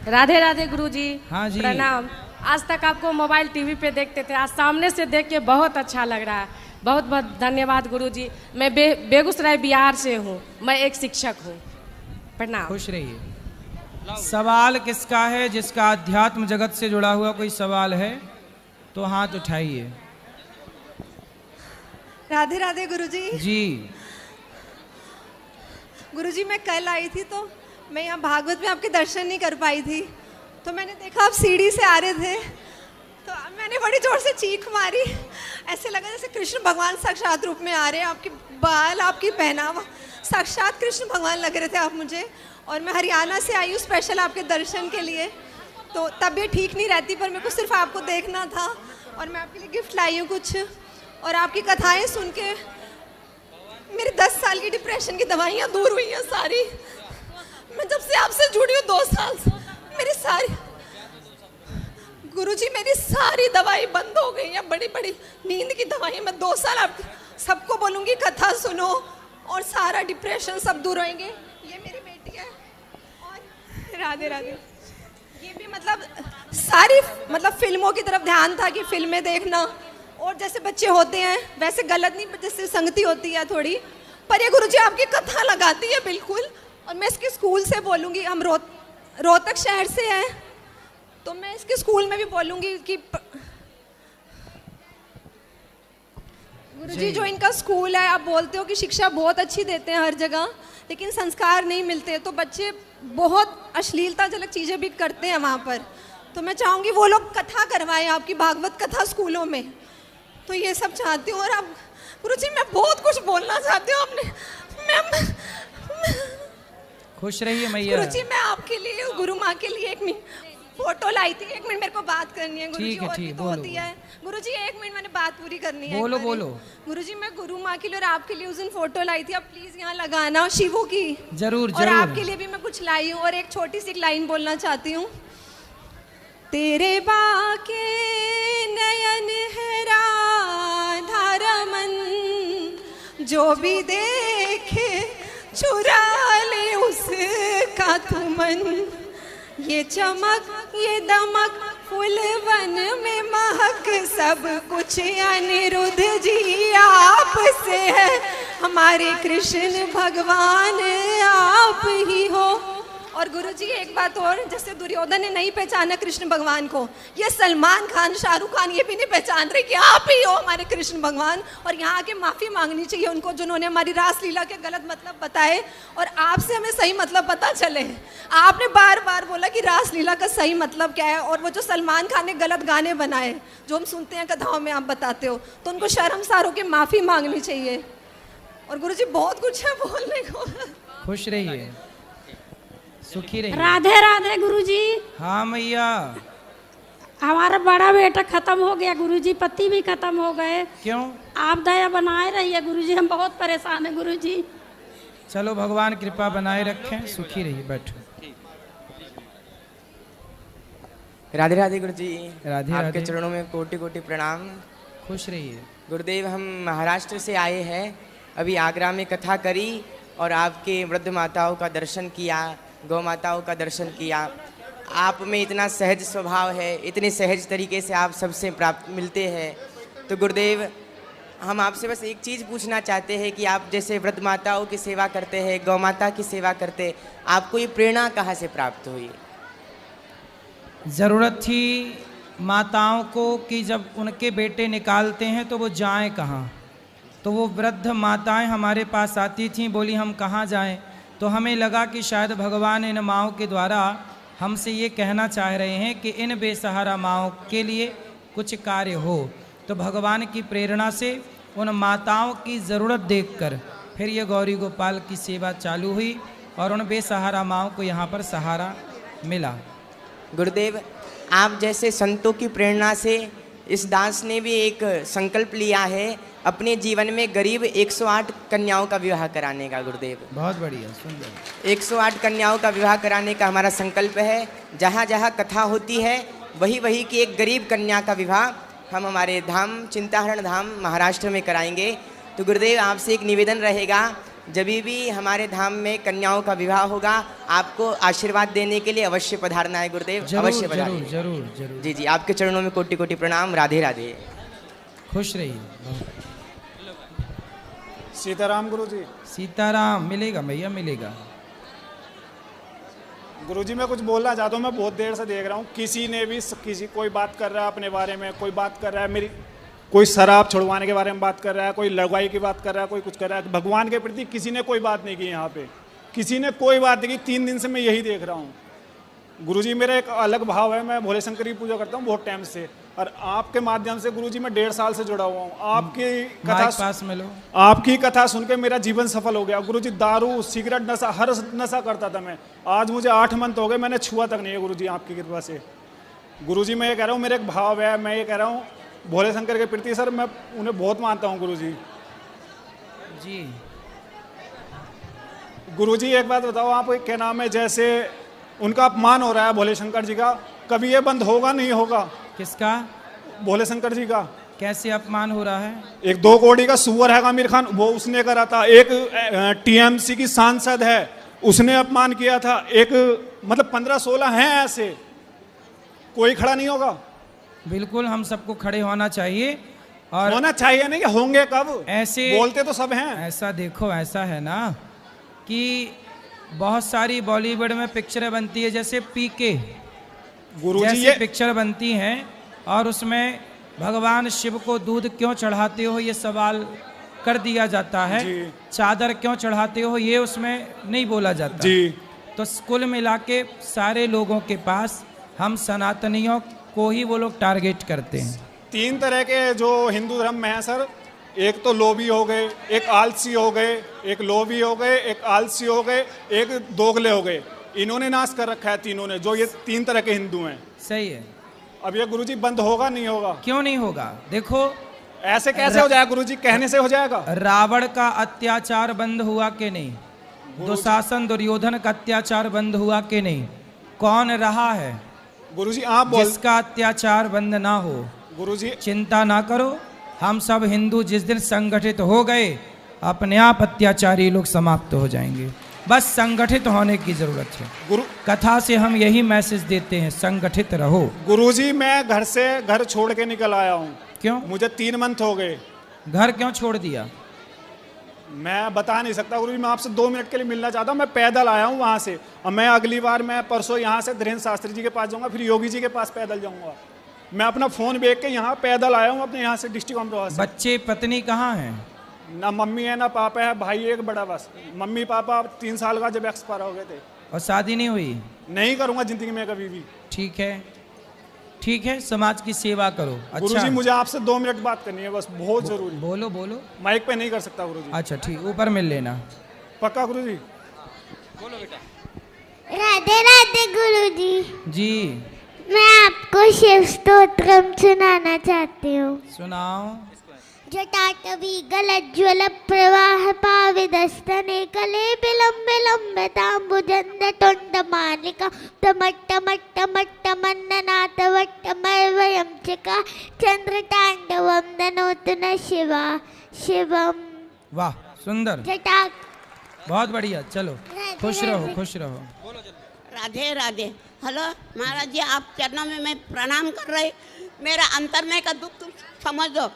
राधे राधे गुरुजी। हाँ जी, प्रणाम। आज तक आपको मोबाइल टीवी पे देखते थे, आज सामने से देख के बहुत अच्छा लग रहा है। बहुत बहुत धन्यवाद गुरुजी। मैं बेगूसराय बिहार से हूँ, मैं एक शिक्षक हूँ। प्रणाम। खुश रहिए। सवाल किसका है? जिसका अध्यात्म जगत से जुड़ा हुआ कोई सवाल है तो हाथ उठाइए। राधे राधे गुरुजी। जी। गुरुजी, मैं कल आई थी तो मैं यहाँ भागवत में आपके दर्शन नहीं कर पाई थी, तो मैंने देखा आप सीढ़ी से आ रहे थे तो मैंने बड़ी जोर से चीख मारी। ऐसे लगा जैसे कृष्ण भगवान साक्षात रूप में आ रहे हैं। आपके बाल, आपकी पहनावा, साक्षात कृष्ण भगवान लग रहे थे आप मुझे। और मैं हरियाणा से आई हूँ स्पेशल आपके दर्शन के लिए। तो तबीयत ठीक नहीं रहती पर मेरे को सिर्फ आपको देखना था और मैं आपके लिए गिफ्ट लाई हूँ कुछ। और आपकी कथाएँ सुन के मेरी 10 साल की डिप्रेशन की दवाइयाँ दूर हुई हैं सारी। मैं जब से आपसे जुड़ी हूँ 2 साल से, मेरी सारी गुरुजी मेरी सारी दवाई बंद हो गई है। बड़ी बड़ी नींद की दवाई। मैं 2 साल आप सबको बोलूँगी कथा सुनो और सारा डिप्रेशन सब दूर होंगे। ये मेरी बेटी है। और राधे राधे। ये भी मतलब सारी मतलब फिल्मों की तरफ ध्यान था कि फिल्में देखना और जैसे बच्चे होते हैं वैसे गलत नहीं, जैसे संगति होती है थोड़ी, पर ये गुरुजी आपकी कथा लगाती है बिल्कुल। और मैं इसके स्कूल से बोलूँगी, हम रोहतक शहर से हैं तो मैं इसके स्कूल में भी बोलूँगी कि गुरुजी जो इनका स्कूल है, आप बोलते हो कि शिक्षा बहुत अच्छी देते हैं हर जगह, लेकिन संस्कार नहीं मिलते तो बच्चे बहुत अश्लीलताजनक चीज़ें भी करते हैं वहाँ पर। तो मैं चाहूँगी वो लोग कथा करवाएं, आपकी भागवत कथा स्कूलों में। तो ये सब चाहती हूँ। और अब गुरुजी मैं बहुत कुछ बोलना चाहती हूँ। आपने खुश रहिए मैया। गुरुजी मैं आपके लिए, गुरु माँ के लिए एक फोटो लाई थी। 1 मिनट मेरे को बात करनी है गुरुजी, ठीक है, और भी ठीक, तो बोलो, होती है गुरुजी। 1 मिनट मैंने बात पूरी करनी है। बोलो, बोलो। गुरुजी, मैं गुरु माँ के लिए और आपके लिए उस दिन फोटो लाई थी, अब प्लीज यहाँ लगाना, शिवू की। जरूर और जरूर। आपके लिए भी मैं कुछ लाई हूँ, और एक छोटी सी लाइन बोलना चाहती हूँ। तेरे बाके नयन है राधा रमन, जो भी देखे चुरा ले उसका तुमन। ये चमक ये दमक फूलवन में महक, सब कुछ अनिरुद्ध जी आपसे है। हमारे कृष्ण भगवान आप ही हो। और गुरुजी एक बात और, जैसे दुर्योधन ने नहीं पहचाना कृष्ण भगवान को, ये सलमान खान, शाहरुख खान ये भी नहीं पहचान रहे कि आप ही हो हमारे कृष्ण भगवान। और यहाँ आके माफ़ी मांगनी चाहिए उनको, जिन्होंने हमारी रासलीला के गलत मतलब बताए, और आपसे हमें सही मतलब पता चले। आपने बार बार बोला कि रासलीला का सही मतलब क्या है, और वो जो सलमान खान ने गलत गाने बनाए जो हम सुनते हैं कथाओं में, आप बताते हो, तो उनको शर्मसार होकर माफ़ी मांगनी चाहिए। और गुरुजी बहुत कुछ है बोलने को। खुश रहिए, सुखी रहिए। राधे राधे गुरुजी। हाँ मैया। हमारा बड़ा बेटा खत्म हो गया गुरुजी, पति भी खत्म हो गए। क्यों? आप दया बनाए रहिए गुरुजी, हम बहुत परेशान हैं गुरुजी। चलो भगवान कृपा बनाए रखें, सुखी रहिए। बैठो। राधे राधे गुरुजी। राधे आपके राधे। चरणों में कोटि कोटि प्रणाम। खुश रहिए गुरुदेव। हम महाराष्ट्र से आए हैं, अभी आगरा में कथा करी और आपके वृद्ध माताओं का दर्शन किया, गौ माताओं का दर्शन किया। आप में इतना सहज स्वभाव है, इतने सहज तरीके से आप सबसे प्राप्त मिलते हैं। तो गुरुदेव, हम आपसे बस एक चीज़ पूछना चाहते हैं कि आप जैसे वृद्ध माताओं की सेवा करते हैं, गौ माता की सेवा करते, आपको ये प्रेरणा कहाँ से प्राप्त हुई? ज़रूरत थी माताओं को कि जब उनके बेटे निकालते हैं तो वो जाएं कहाँ। तो वो वृद्ध माताएं हमारे पास आती थीं, बोली हम कहाँ जाएं। तो हमें लगा कि शायद भगवान इन माँओं के द्वारा हमसे ये कहना चाह रहे हैं कि इन बेसहारा माँओं के लिए कुछ कार्य हो। तो भगवान की प्रेरणा से उन माताओं की ज़रूरत देखकर फिर ये गौरी गोपाल की सेवा चालू हुई और उन बेसहारा माँओं को यहाँ पर सहारा मिला। गुरुदेव, आप जैसे संतों की प्रेरणा से इस दास ने भी एक संकल्प लिया है अपने जीवन में गरीब 108 कन्याओं का विवाह कराने का। गुरुदेव बहुत बढ़िया, सुंदर। 108 कन्याओं का विवाह कराने का हमारा संकल्प है। जहाँ जहाँ कथा होती है वही वही की एक गरीब कन्या का विवाह हम हमारे धाम चिंताहरण धाम महाराष्ट्र में कराएंगे। तो गुरुदेव, आपसे एक निवेदन रहेगा, जब भी हमारे धाम में कन्याओं का विवाह होगा आपको आशीर्वाद देने के लिए अवश्य पधारना है। गुरुदेव अवश्य पधारिए। जरूर जरूर जरूर। जी जी, आपके चरणों में कोटि कोटि प्रणाम। राधे राधे। खुश रहिए। सीताराम गुरुजी। सीताराम। मिलेगा भैया, मिलेगा। गुरुजी, मैं कुछ बोलना चाहता हूँ। मैं बहुत देर से देख रहा हूँ किसी ने भी कोई बात कर रहा है अपने बारे में, कोई बात कर रहा है मेरी, कोई शराब छुड़वाने के बारे में बात कर रहा है, कोई लड़वाई की बात कर रहा है, कोई कुछ कर रहा है। भगवान के प्रति किसी ने कोई बात नहीं की। यहाँ पे किसी ने कोई बात नहीं की। 3 दिन से मैं यही देख रहा हूँ। गुरुजी, मेरा एक अलग भाव है, मैं भोले शंकर की पूजा करता हूँ बहुत टाइम से, और आपके माध्यम से गुरुजी मैं 1.5 साल से जुड़ा हुआ हूँ। आपकी कथा पास में लो। आपकी कथा सुन के मेरा जीवन सफल हो गया। गुरुजी, दारू सिगरेट नशा हर नशा करता था मैं, आज मुझे 8 मंथ हो गए, मैंने छुआ तक नहीं है गुरुजी आपकी कृपा से। गुरुजी, मैं ये कह रहा हूँ, मेरा एक भाव है, मैं ये कह रहा हूँ भोले शंकर के प्रति सर मैं उन्हें बहुत मानता हूँ गुरुजी। जी गुरुजी, एक बात बताओ, आप क्या नाम है, जैसे उनका अपमान हो रहा है भोले शंकर जी का, कभी ये बंद होगा नहीं होगा? किसका? भोले शंकर जी का। कैसे अपमान हो रहा है? एक 2 करोड़ का सुअर है आमिर खान, वो उसने करा था। एक टीएमसी की सांसद है, उसने अपमान किया था। एक मतलब 15-16 हैं ऐसे, कोई खड़ा नहीं होगा? बिल्कुल, हम सबको खड़े होना चाहिए। और होना चाहिए नहीं, होंगे कब? ऐसे बोलते तो सब हैं। ऐसा देखो, ऐसा है ना कि बहुत सारी बॉलीवुड में पिक्चरें बनती है, जैसे पीके गुरुजी जैसे पिक्चर बनती हैं, और उसमें भगवान शिव को दूध क्यों चढ़ाते हो ये सवाल कर दिया जाता है, चादर क्यों चढ़ाते हो ये उसमें नहीं बोला जाता जी। तो कुल मिला के सारे लोगों के पास हम सनातनियों को ही वो लोग टारगेट करते हैं। 3 तरह के जो हिंदू धर्म में है सर, एक तो लोभी हो गए, एक आलसी हो गए, एक लोभी हो गए, एक आलसी हो गए, एक दोगले हो गए। इन्होंने नाश कर रखा है तीनों ने, जो ये 3 तरह के हिंदू हैं। सही है। अब ये गुरुजी बंद होगा नहीं होगा? क्यों नहीं होगा? देखो ऐसे कैसे हो जाएगा गुरुजी, कहने से हो जाएगा? रावण का अत्याचार बंद हुआ कि नहीं? दुशासन दुर्योधन का अत्याचार बंद हुआ कि नहीं? कौन रहा है गुरुजी आप बोल, जिसका अत्याचार बंद ना हो? गुरुजी चिंता ना करो, हम सब हिंदू जिस दिन संगठित हो गए अपने आप अत्याचारी लोग समाप्त हो जाएंगे। बस संगठित होने की जरूरत है। गुरु कथा से हम यही मैसेज देते हैं, संगठित रहो। गुरुजी मैं घर छोड़ के निकल आया हूँ। क्यों? मुझे 3 मंथ हो गए। घर क्यों छोड़ दिया? मैं बता नहीं सकता गुरुजी, मैं आपसे 2 मिनट के लिए मिलना चाहता हूँ। मैं पैदल आया हूँ वहाँ से, और मैं अगली बार मैं परसों यहाँ से धीरेन्द्र शास्त्री जी के पास जाऊँगा, फिर योगी जी के पास पैदल जाऊँगा। मैं अपना फ़ोन बेच के यहाँ पैदल आया हूँ अपने यहाँ से डिस्ट्रिक्ट अमरोहा से। बच्चे पत्नी कहाँ हैं? ना मम्मी है ना पापा है, भाई एक बड़ा बस। मम्मी पापा 3 साल का जब एक्सपायर हो गए थे। और शादी नहीं हुई? नहीं करूँगा ज़िंदगी में कभी भी। ठीक है, ठीक है, समाज की सेवा करो। अच्छा गुरुजी मुझे आपसे 2 मिनट बात करनी है बस, बहुत जरूरी। बोलो बोलो। माइक पे नहीं कर सकता गुरुजी। अच्छा ठीक, ऊपर मिल लेना। पक्का गुरुजी? बोलो बेटा। राधे राधे गुरुजी। जी मैं आपको शिव स्तोत्रम सुनाना चाहती हूँ। सुनाओ। जटाटवी गलज्ज्वल प्रवाह पाविदस्तने कले विलंबे लंबे तांबुजंद टोंड मालिका टमट्टमट्टमट्टमन्ननाथ वट्टमर्वयं चिका चंद्र तांडवं दनोतु न शिवा शिवम। वाह सुंदर, जटा बहुत बढ़िया। चलो खुश रहो, खुश रहो। राधे राधे। हेलो महाराज जी, आप चरणों में मैं प्रणाम कर रही। मेरा अंतर में का दुख तुम समझ दो।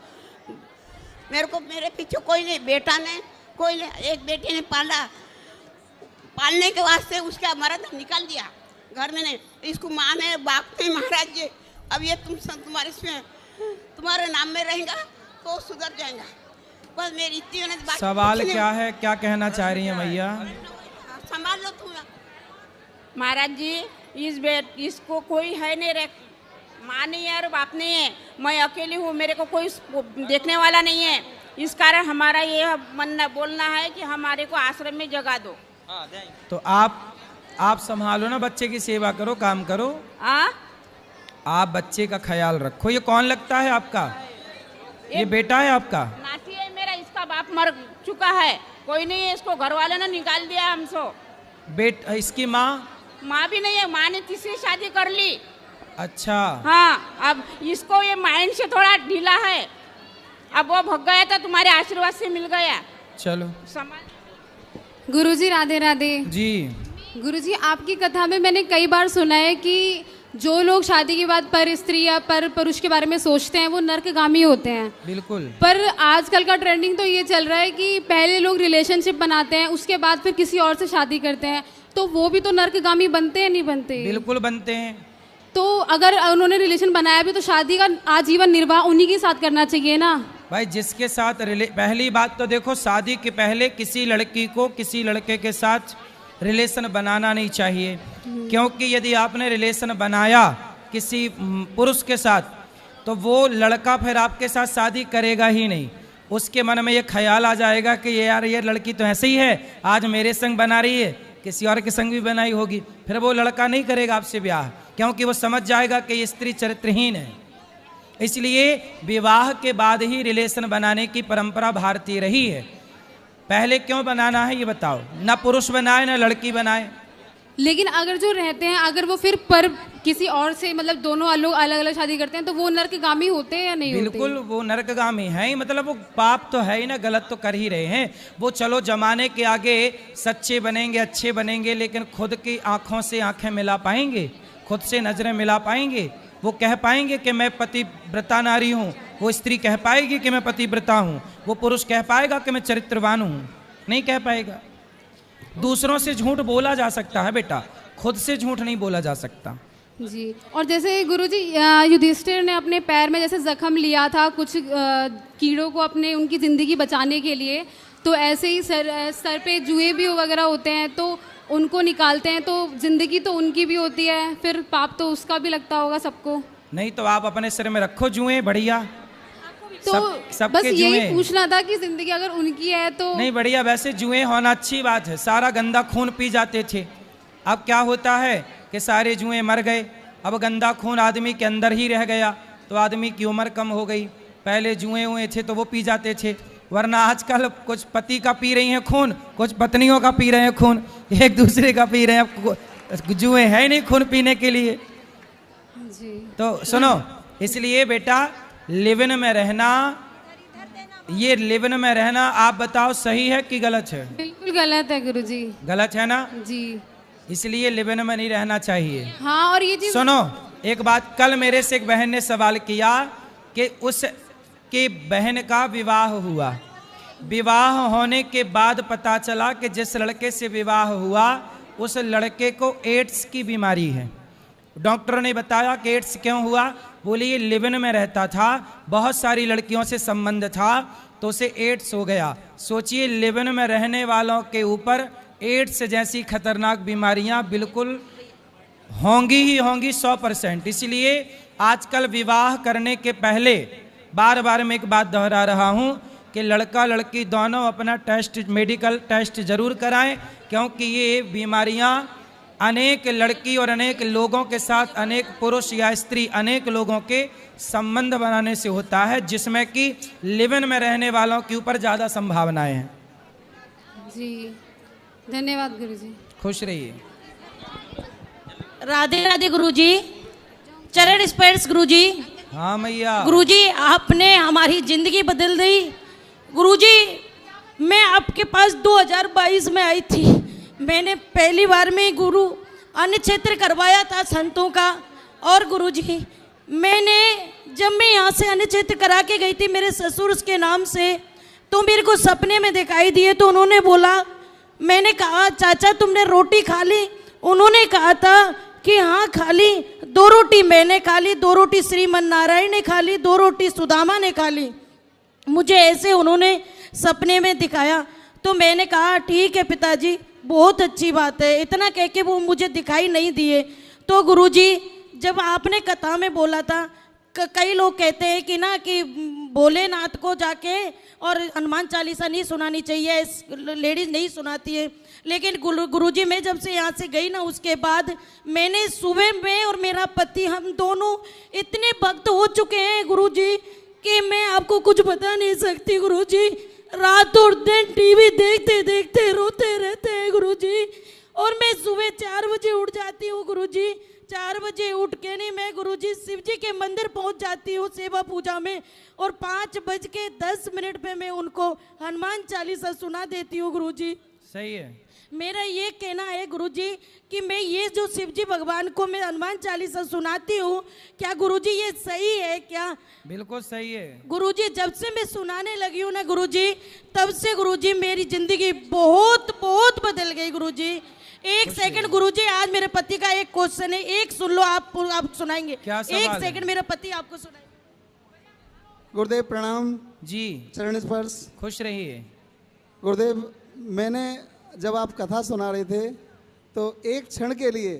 मेरे को मेरे पीछे कोई नहीं, बेटा ने कोई नहीं, एक बेटे ने पाला, पालने के वास्ते उसका मर्द निकाल दिया घर में नहीं, इसको माँ ने बाप ने महाराज जी। अब ये तुम्हारे इसमें तुम्हारे नाम में रहेगा तो सुधर जाएगा। बस मेरी इतनी बात। सवाल क्या है, क्या कहना चाह रही है मैया? संभाल लो तुम। महाराज जी इसको कोई है नहीं रे, माँ नहीं है और बाप नहीं है, मैं अकेली हूँ, मेरे को कोई देखने वाला नहीं है। इस कारण हमारा ये मन बोलना है कि हमारे को आश्रम में जगा दो। तो आप संभालो ना, बच्चे की सेवा करो, काम करो। आप बच्चे का ख्याल रखो। ये कौन लगता है आपका? ये बेटा है आपका? नाती है मेरा, इसका बाप मर चुका है, कोई नहीं है, इसको घर वाले ने निकाल दिया हमसे। इसकी माँ? माँ भी नहीं है, माँ ने तीसरी शादी कर ली। अच्छा हाँ, अब इसको ये माइंड से थोड़ा ढीला है, अब वो भग गया था, तुम्हारे आशीर्वाद से मिल गया। चलो। गुरुजी राधे राधे। जी गुरुजी, आपकी कथा में मैंने कई बार सुना है कि जो लोग शादी के बाद पर स्त्री या पर पुरुष के बारे में सोचते हैं वो नर्कगामी होते हैं। बिल्कुल। पर आजकल का ट्रेंडिंग तो ये चल रहा है कि पहले लोग रिलेशनशिप बनाते हैं, उसके बाद फिर किसी और से शादी करते हैं, तो वो भी तो नर्कगामी बनते हैं नहीं बनते? बिल्कुल बनते हैं। तो अगर उन्होंने रिलेशन बनाया भी तो शादी का आजीवन निर्वाह उन्हीं के साथ करना चाहिए ना भाई। जिसके साथ पहली बात तो देखो, शादी के पहले किसी लड़की को किसी लड़के के साथ रिलेशन बनाना नहीं चाहिए, क्योंकि यदि आपने रिलेशन बनाया किसी पुरुष के साथ तो वो लड़का फिर आपके साथ शादी करेगा ही नहीं। उसके मन में ये ख्याल आ जाएगा कि यार ये लड़की तो ऐसे ही है, आज मेरे संग बना रही है, किसी और के संग भी बनाई होगी, फिर वो लड़का नहीं करेगा आपसे ब्याह, क्योंकि वो समझ जाएगा कि ये स्त्री चरित्रहीन है। इसलिए विवाह के बाद ही रिलेशन बनाने की परंपरा भारतीय रही है। पहले क्यों बनाना है ये बताओ? ना पुरुष बनाए ना लड़की बनाए। लेकिन अगर जो रहते हैं, अगर वो फिर पर किसी और से मतलब दोनों लोग अलग अलग शादी करते हैं तो वो नरकगामी होते हैं या नहीं? बिल्कुल वो नरकगामी है ही, मतलब वो पाप तो है ही ना, गलत तो कर ही रहे हैं वो। चलो जमाने के आगे सच्चे बनेंगे, अच्छे बनेंगे, लेकिन खुद की आंखों से आंखें मिला पाएंगे, खुद से नजरें मिला पाएंगे? वो कह पाएंगे कि मैं पतिव्रता नारी हूँ? वो स्त्री कह पाएगी कि मैं पतिव्रता हूँ? वो पुरुष कह पाएगा कि मैं चरित्रवान हूँ? नहीं कह पाएगा। दूसरों से झूठ बोला जा सकता है बेटा, खुद से झूठ नहीं बोला जा सकता। जी। और जैसे गुरुजी युधिष्ठिर ने अपने पैर में जैसे जख्म लिया था कुछ कीड़ों को अपने उनकी ज़िंदगी बचाने के लिए, तो ऐसे ही सर पे जुए भी वगैरह होते हैं तो उनको निकालते हैं, तो ज़िंदगी तो उनकी भी होती है, फिर पाप तो उसका भी लगता होगा सबको। नहीं तो आप अपने सिर में रखो जुए, बढ़िया। तो बस यही पूछना था कि जिंदगी अगर उनकी है तो नहीं, बढ़िया। वैसे जुए होना अच्छी बात है, सारा गंदा खून पी जाते थे, अब क्या होता है कि सारे जुएं मर गए, अब गंदा खून आदमी के अंदर ही रह गया, तो आदमी की उम्र कम हो गई। पहले जुएं हुए थे तो वो पी जाते थे, वरना आजकल कुछ पति का पी रही हैं खून, कुछ पत्नियों का पी रहे हैं खून, एक दूसरे का पी रहे हैं। जुएं है नहीं खून पीने के लिए। तो सुनो, इसलिए बेटा लिविन में रहना, ये लिविन में रहना आप बताओ सही है कि गलत है? बिल्कुल गलत है गुरुजी। गलत है ना जी। इसलिए लिविन में नहीं रहना चाहिए। हाँ, और ये चीज सुनो एक बात, कल मेरे से एक बहन ने सवाल किया कि उसके बहन का विवाह हुआ, विवाह होने के बाद पता चला कि जिस लड़के से विवाह हुआ उस लड़के को एड्स की बीमारी है। डॉक्टर ने बताया कि एड्स क्यों हुआ? बोली ये लिविन में रहता था, बहुत सारी लड़कियों से संबंध था, तो उसे एड्स हो गया। सोचिए लिविन में रहने वालों के ऊपर एड्स जैसी खतरनाक बीमारियां बिल्कुल होंगी ही होंगी 100%। इसलिए आजकल विवाह करने के पहले बार बार मैं एक बात दोहरा रहा हूं कि लड़का लड़की दोनों अपना टेस्ट, मेडिकल टेस्ट जरूर कराएं, क्योंकि ये बीमारियां अनेक लड़की और अनेक लोगों के साथ, अनेक पुरुष या स्त्री, अनेक लोगों के संबंध बनाने से होता है, जिसमें कि लिविन में रहने वालों के ऊपर ज़्यादा संभावनाएं हैं। जी धन्यवाद गुरुजी। खुश रहिए। राधे राधे गुरुजी, चरण स्पर्श गुरुजी। हाँ मैया। गुरुजी आपने हमारी जिंदगी बदल दी। गुरुजी मैं आपके पास 2022 में आई थी, मैंने पहली बार में गुरु अन्न क्षेत्र करवाया था संतों का। और गुरुजी मैंने जब मैं यहाँ से अन्न क्षेत्र करा के गई थी मेरे ससुर के नाम से, तो मेरे को सपने में दिखाई दिए, तो उन्होंने बोला, मैंने कहा चाचा तुमने रोटी खा ली? उन्होंने कहा था कि हाँ खा ली। 2 रोटी मैंने खा ली, 2 रोटी श्रीमन नारायण ने खा ली, 2 रोटी सुदामा ने खा ली। मुझे ऐसे उन्होंने सपने में दिखाया। तो मैंने कहा ठीक है पिताजी, बहुत अच्छी बात है। इतना कह के वो मुझे दिखाई नहीं दिए। तो गुरुजी जब आपने कथा में बोला था, कई लोग कहते हैं कि ना कि भोलेनाथ को जाके और हनुमान चालीसा नहीं सुनानी चाहिए, लेडीज नहीं सुनाती है, लेकिन गुरुजी मैं जब से यहाँ से गई ना उसके बाद मैंने सुबह में और मेरा पति हम दोनों इतने भक्त हो चुके हैं गुरुजी कि मैं आपको कुछ बता नहीं सकती गुरुजी। रात और दिन टीवी देखते देखते रोते रहते हैं गुरुजी। और मैं सुबह 4 बजे उठ जाती हूँ गुरुजी। 4 बजे उठ के नहीं मैं गुरुजी शिव जी के मंदिर पहुँच जाती हूँ सेवा पूजा में, और 5:10 पे मैं उनको हनुमान चालीसा सुना देती हूँ गुरुजी। सही है। मेरा ये कहना है गुरुजी कि मैं ये जो शिवजी भगवान को मैं हनुमान चालीसा सुनाती हूँ, क्या गुरुजी ये सही है क्या? बिल्कुल सही है गुरुजी। जब से मैं सुनाने लगी हूँ ना गुरुजी, तब से गुरुजी मेरी जिंदगी बहुत बहुत बदल गई गुरुजी। एक सेकंड गुरुजी, आज मेरे पति का एक क्वेश्चन है, एक सुन लो, आप सुनाएंगे? क्या सवाल एक है? सेकंड मेरा पति आपको सुनाएंगे। गुरुदेव प्रणाम जी। चरण स्पर्श। खुश रहिए गुरुदेव। मैंने जब आप कथा सुना रहे थे तो एक क्षण के लिए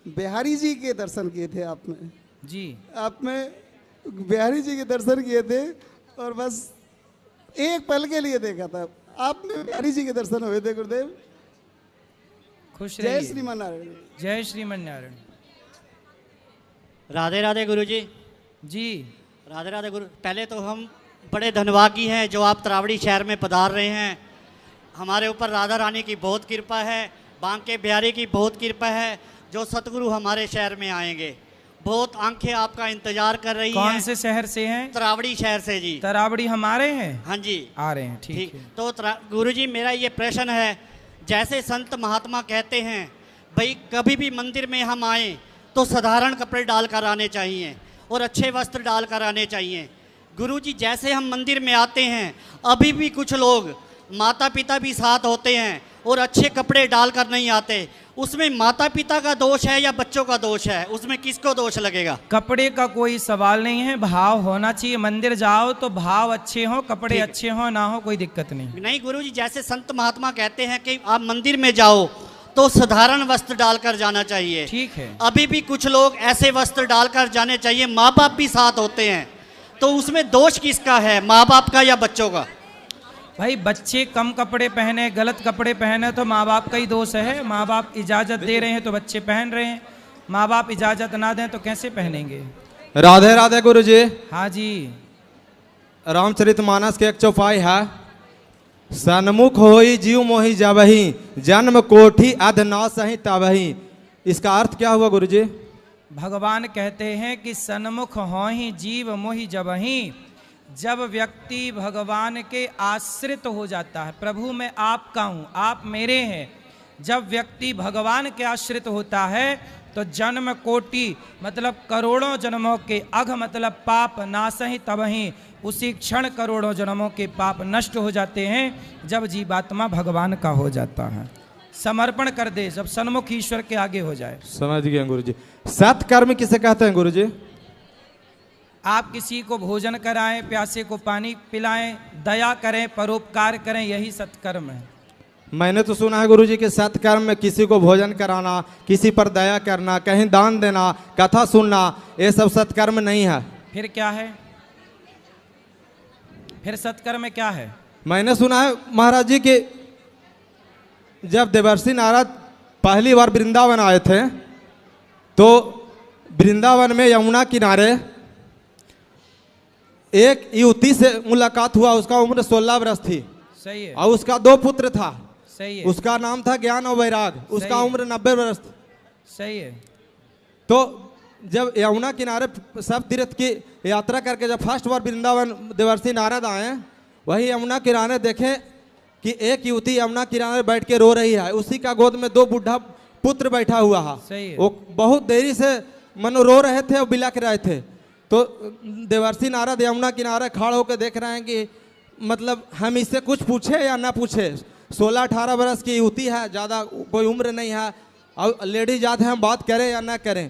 बिहारी जी के दर्शन किए थे आपने जी। आपने बिहारी जी के दर्शन किए थे और बस एक पल के लिए देखा था आपने, बिहारी जी के दर्शन हुए थे गुरुदेव। खुश जय रहिए। श्रीमान नारायण। जय श्रीमन नारायण। राधे राधे गुरुजी। जी राधे राधे गुरु। पहले तो हम बड़े धन्यवादी हैं जो आप तरावड़ी शहर में पधार रहे हैं। हमारे ऊपर राधा रानी की बहुत कृपा है, बांके बिहारी की बहुत कृपा है, जो सतगुरु हमारे शहर में आएंगे। बहुत आंखें आपका इंतजार कर रही हैं। कौन से शहर से हैं? तरावड़ी शहर से जी। तरावड़ी हमारे हैं? हाँ जी आ रहे हैं। ठीक है। तो गुरुजी मेरा ये प्रश्न है, जैसे संत महात्मा कहते हैं भाई कभी भी मंदिर में हम आए तो साधारण कपड़े डालकर आने चाहिए और अच्छे वस्त्र डालकर आने चाहिए। गुरुजी जैसे हम मंदिर में आते हैं, अभी भी कुछ लोग माता पिता भी साथ होते हैं और अच्छे कपड़े डालकर नहीं आते, उसमें माता पिता का दोष है या बच्चों का दोष है? उसमें किसको दोष लगेगा? कपड़े का कोई सवाल नहीं है, भाव होना चाहिए। मंदिर जाओ तो भाव अच्छे हो, कपड़े अच्छे हो ना हो, कोई दिक्कत नहीं। नहीं गुरुजी, जैसे संत महात्मा कहते हैं कि आप मंदिर में जाओ तो साधारण वस्त्र डालकर जाना चाहिए। ठीक है। अभी भी कुछ लोग ऐसे वस्त्र डालकर जाने चाहिए, माँ बाप भी साथ होते हैं, तो उसमें दोष किसका है, माँ बाप का या बच्चों का? भाई बच्चे कम कपड़े पहने, गलत कपड़े पहने तो माँ बाप का ही दोष है। माँ बाप इजाजत दे रहे हैं तो बच्चे पहन रहे हैं, माँ बाप इजाजत ना दें तो कैसे पहनेंगे। राधे राधे गुरु जी। हाँ जी। रामचरितमानस के एक चौपाई है, सन्मुख होई जीव मोहि जबहि, जन्म कोठी अध न सही तबहि। इसका अर्थ क्या हुआ गुरु जी? भगवान कहते हैं कि सन्मुख होहि जीव मोहि जबहि, जब व्यक्ति भगवान के आश्रित हो जाता है, प्रभु मैं आपका हूँ आप मेरे हैं, जब व्यक्ति भगवान के आश्रित होता है तो जन्म कोटि मतलब करोड़ों जन्मों के, अघ मतलब पाप, नासहि तबहि, उसी क्षण करोड़ों जन्मों के पाप नष्ट हो जाते हैं जब जीवात्मा भगवान का हो जाता है, समर्पण कर दे, जब सन्मुख ईश्वर के आगे हो जाए। समझ गए गुरु जी। सत्कर्म किसे कहते हैं गुरु जी? आप किसी को भोजन कराएं, प्यासे को पानी पिलाएं, दया करें, परोपकार करें, यही सत्कर्म है। मैंने तो सुना है गुरु जी कि सत्कर्म में किसी को भोजन कराना, किसी पर दया करना, कहीं दान देना, कथा सुनना, ये सब सत्कर्म नहीं है। फिर क्या है? फिर सत्कर्म में क्या है? मैंने सुना है महाराज जी कि जब देवर्षि नारद पहली बार वृंदावन आए थे तो वृंदावन में यमुना किनारे एक युवती से मुलाकात हुआ, उसका उम्र 16 वर्ष थी। सही है। और उसका 2 पुत्र था। सही है। उसका नाम था ज्ञान और वैराग, उसका उम्र 90 वर्ष। सही है। तो जब यमुना किनारे सब तीर्थ की यात्रा करके जब फर्स्ट बार वृंदावन देवर्षि नारद आए, वही यमुना किनारे देखे कि एक युवती यमुना किनारे बैठ के रो रही है, उसी का गोद में 2 बूढ़ा पुत्र बैठा हुआ है। सही है। वो बहुत देरी से मनो रो रहे थे और बिलख रहे थे। तो देवर्षि नारद यमुना किनारे खड़ा होकर देख रहे हैं कि मतलब हम इससे कुछ पूछे या ना पूछे, 16-18 वर्ष की युवती है, ज़्यादा कोई उम्र नहीं है, और लेडीज जाते हैं, हम बात करें या ना करें।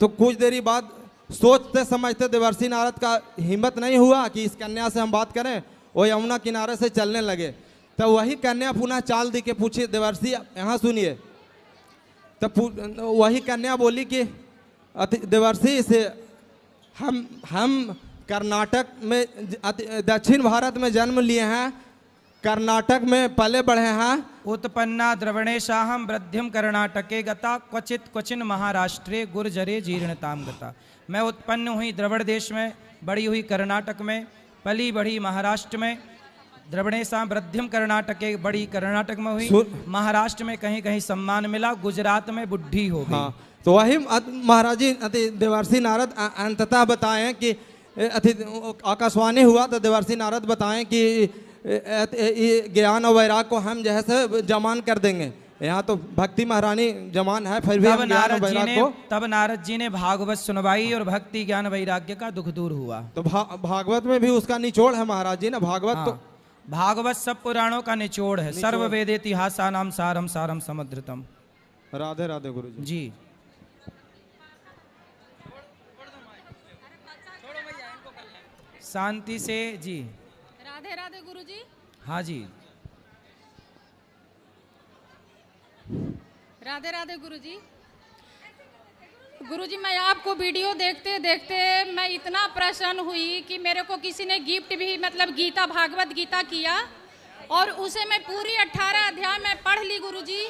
तो कुछ देरी बाद सोचते समझते देवर्षि नारद का हिम्मत नहीं हुआ कि इस कन्या से हम बात करें, वो यमुना किनारे से चलने लगे। तो वही कन्या पुनः चाल दी के पूछी, देवर्षि यहाँ सुनिए। तो वही कन्या बोली कि देवर्षि से हम कर्नाटक में, दक्षिण भारत में जन्म लिए हैं, कर्नाटक में पले बढ़े हैं। उत्पन्ना द्रवणेशाहम वृद्धिम कर्नाटके गता, क्वचित क्वचिन महाराष्ट्रे गुर्जरे जीर्णताम गता। मैं उत्पन्न हुई द्रविड़ देश में, बड़ी हुई कर्नाटक में, पली बढ़ी महाराष्ट्र में। द्रविणेशाम वृद्धिम कर्नाटके, बड़ी कर्नाटक में हुई, महाराष्ट्र में कहीं कहीं सम्मान मिला, गुजरात में बुढ़ी हो गई। हाँ, तो वही महाराज जी देवर्षि नारद अंततः बताएं कि आकाशवाणी हुआ तो देवर्षि नारद बताएं कि ज्ञान और वैराग को हम जैसे जमान कर देंगे। यहाँ तो भक्ति महारानी जमान है, फिर भी हम ज्ञान और वैराग को। तब नारद जी ने भागवत सुनवाई और भक्ति ज्ञान वैराग्य का दुख दूर हुआ। तो भागवत में भी उसका निचोड़ है महाराज जी ना। भागवत हाँ, तो भागवत सब पुराणों का निचोड़ है। सर्व वेद इतिहासा नाम सारम सारम समुद्रतम। राधे राधे गुरु जी। जी। शांति से जी। राधे राधे गुरु जी। हाँ जी। राधे राधे गुरु जी। गुरु जी, मैं आपको वीडियो देखते देखते मैं इतना प्रसन्न हुई कि मेरे को किसी ने गिफ्ट भी मतलब गीता, भागवत गीता किया, और उसे मैं पूरी 18 अध्याय में पढ़ ली गुरु जी।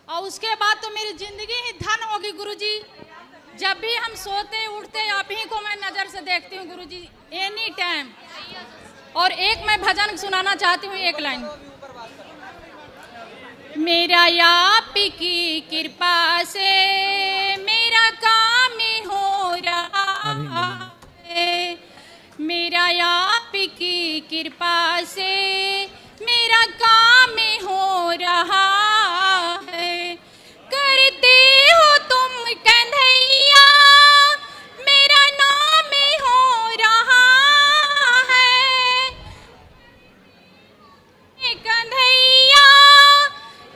और उसके बाद तो मेरी जिंदगी ही धन होगी गुरु जी। जब भी हम सोते उठते आप ही को मैं नज़र से देखती हूँ गुरु जी, एनी टाइम। और एक मैं भजन सुनाना चाहती हूँ, एक लाइन। मेरा आप की कृपा से मेरा काम हो रहा है, मेरा आप की कृपा से मेरा काम हो रहा है। करते हो तुम कन्हैया मेरा नाम हो रहा है, कन्हैया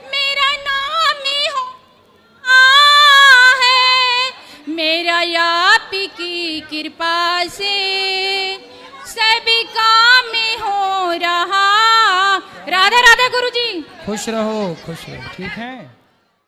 मेरा नाम हो रहा है। मेरा आप की कृपा से सभी काम हो रहा। राधे राधे गुरु जी। खुश रहो, खुश रहो। ठीक है।